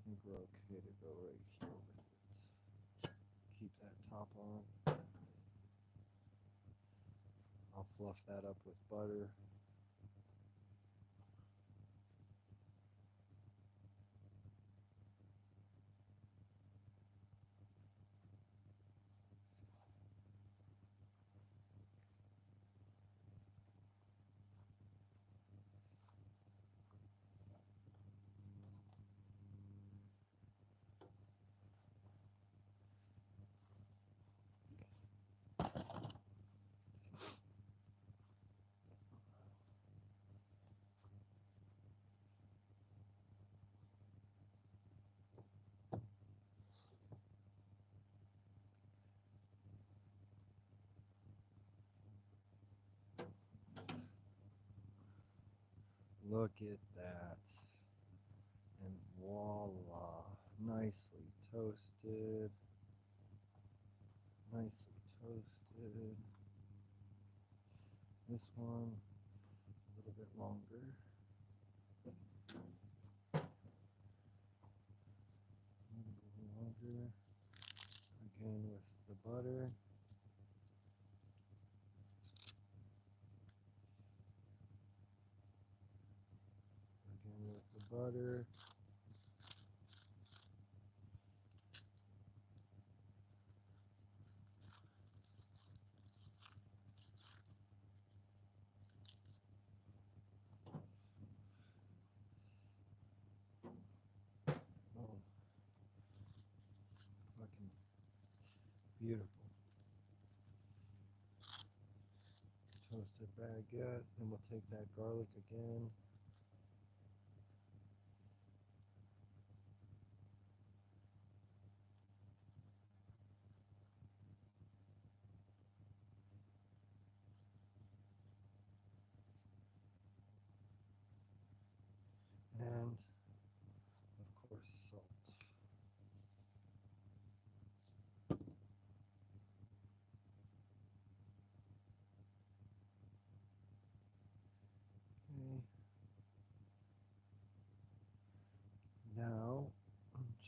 think we're okay to go right here with it. Keep that top on. I'll fluff that up with butter. Look at that. And voila. Nicely toasted. Nicely toasted. This one a little bit longer. A little bit longer. Again with the butter. Again with the butter. Oh, fucking beautiful. Toasted baguette. Then we'll take that garlic again. And of course salt.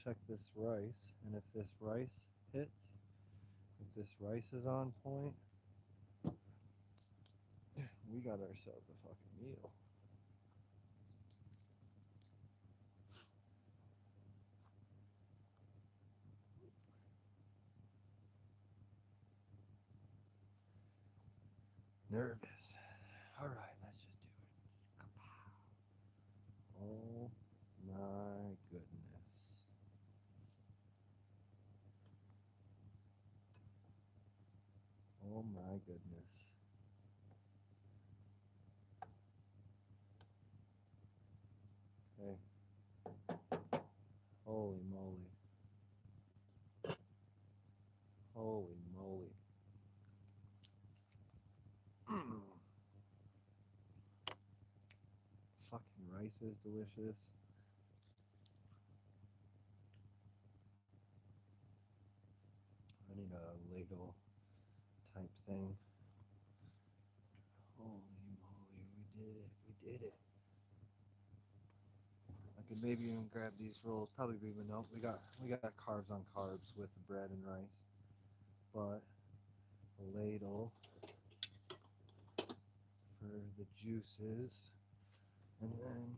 check this rice, and if this rice hits, if this rice is on point, we got ourselves a fucking meal. Nervous. All right, let's just do it. Oh my goodness. Oh my goodness. Okay. Holy moly. Holy moly. Fucking rice is delicious. I need a ladle type thing. Holy moly, we did it. We did it. I could maybe even grab these rolls. Probably even no. We got carbs on carbs with the bread and rice. But a ladle for the juices. And then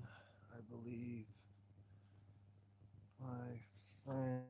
I believe my friend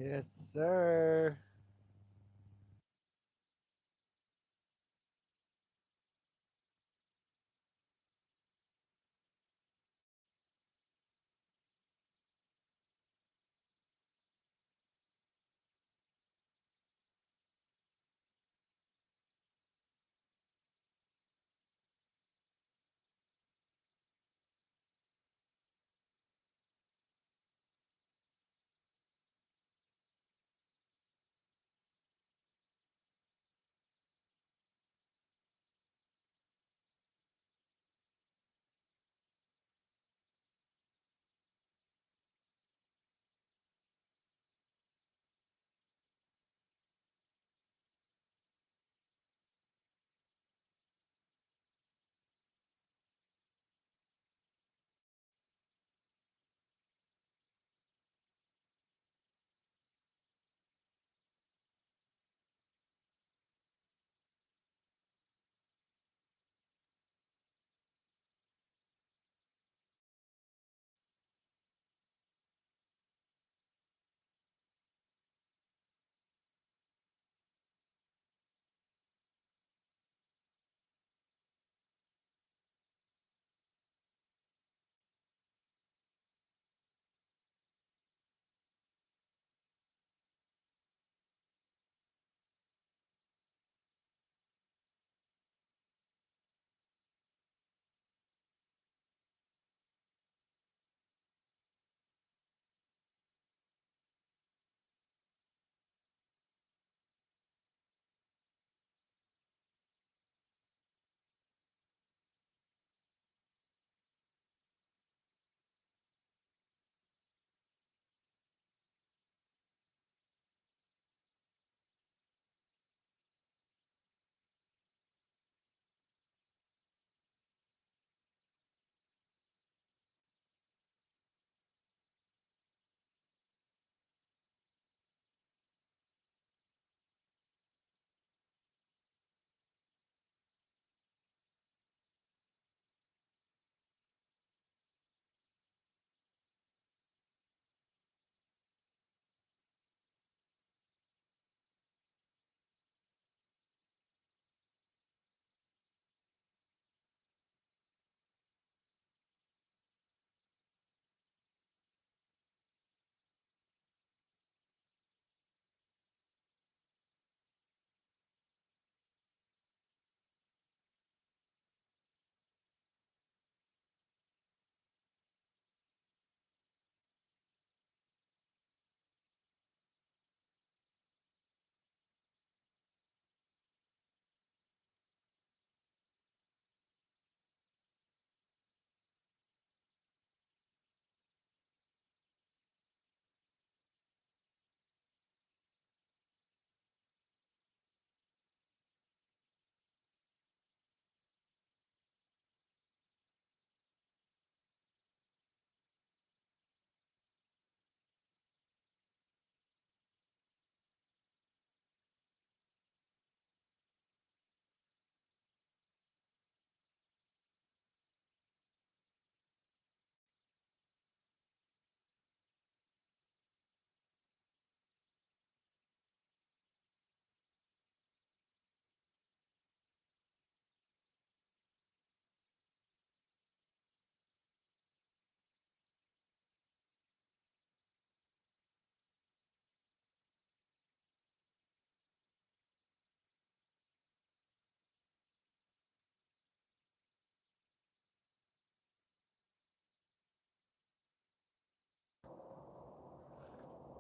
Yes, sir.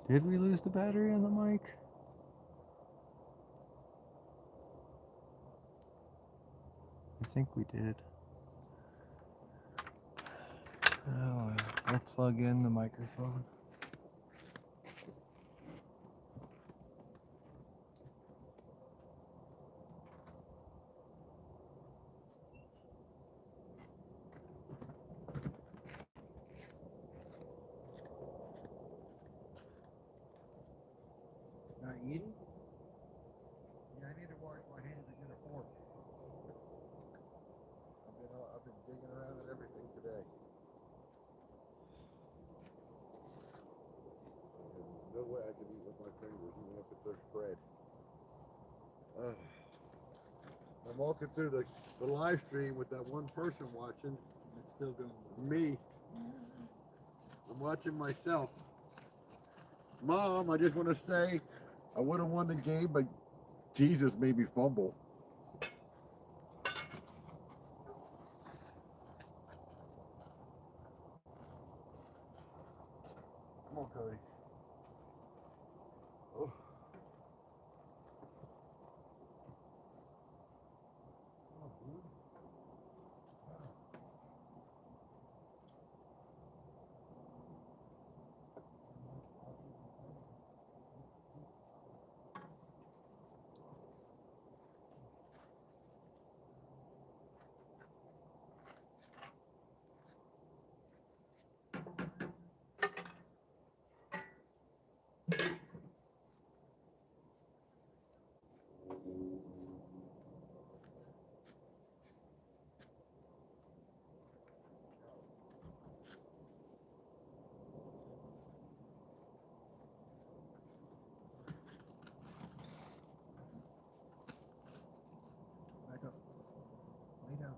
Did we lose the battery on the mic? I think we did. Oh, we'll plug in the microphone. Not eating? Yeah, I need to wash my hands and get a fork. I've been digging around and everything today. There's no way I could eat with fingers, even if it's their spread. I'm walking through the live stream with that one person watching. It's still going. Me. I'm watching myself. Mom, I just want to say I would have won the game, but Jesus made me fumble. Come on, Cody. Oh. Back up. Lay down.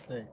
Stay.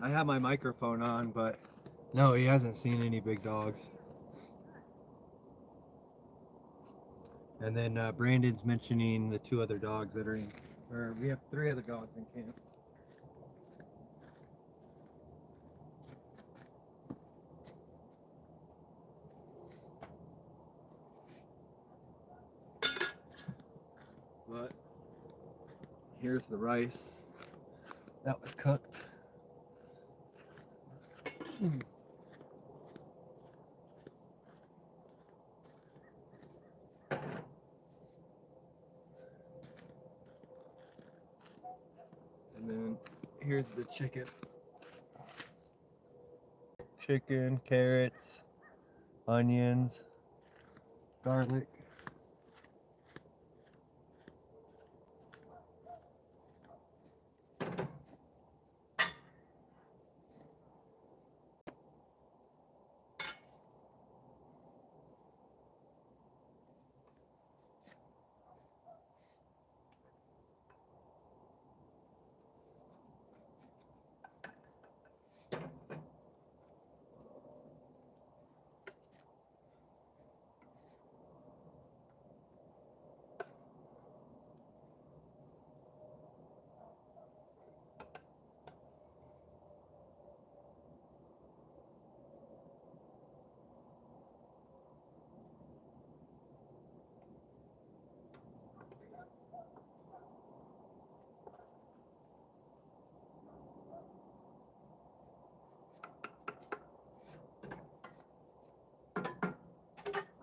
I have my microphone on, but no, he hasn't seen any big dogs. And then Brandon's mentioning the 2 other dogs that are in, or we have 3 other dogs in camp. But here's the rice that was cooked. And then here's the chicken. Chicken, carrots, onions, garlic.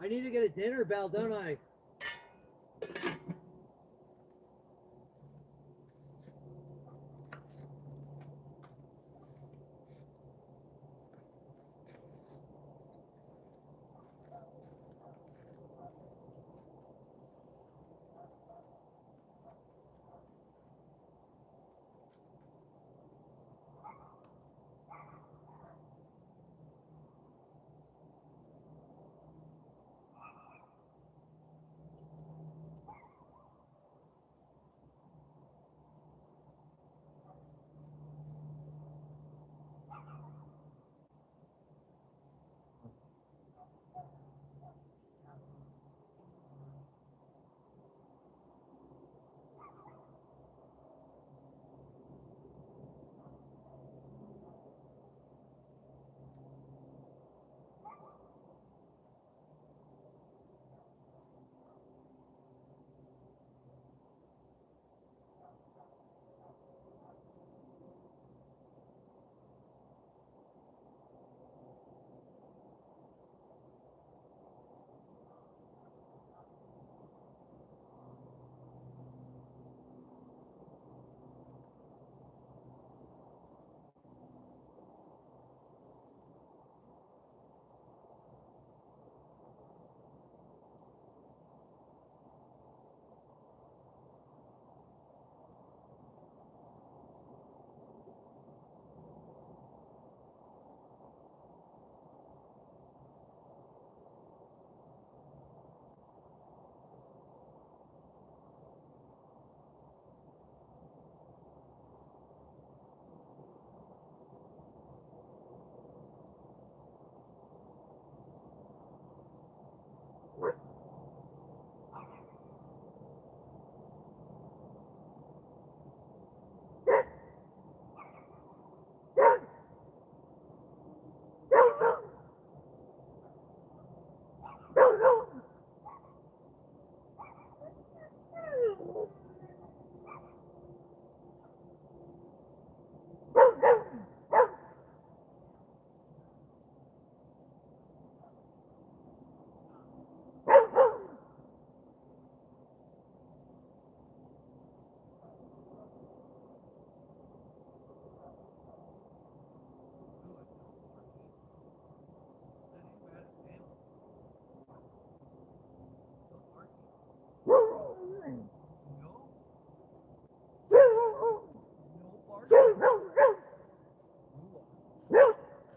I need to get a dinner bell, don't I?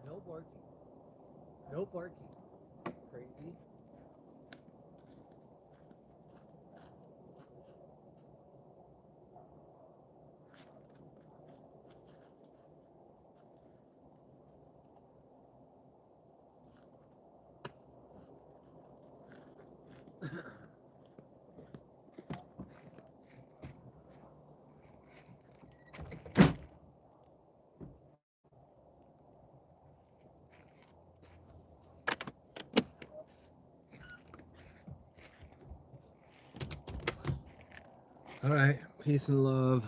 No barking. No barking. Crazy. All right, peace and love.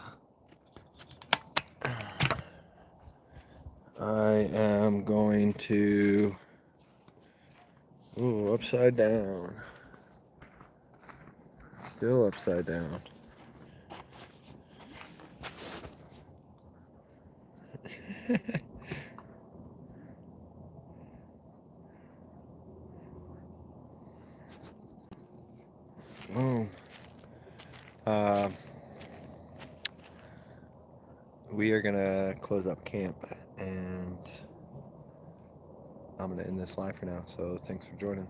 I am going to, ooh, upside down. Still upside down. Oh. We are gonna close up camp, and I'm gonna end this live for now. So thanks for joining.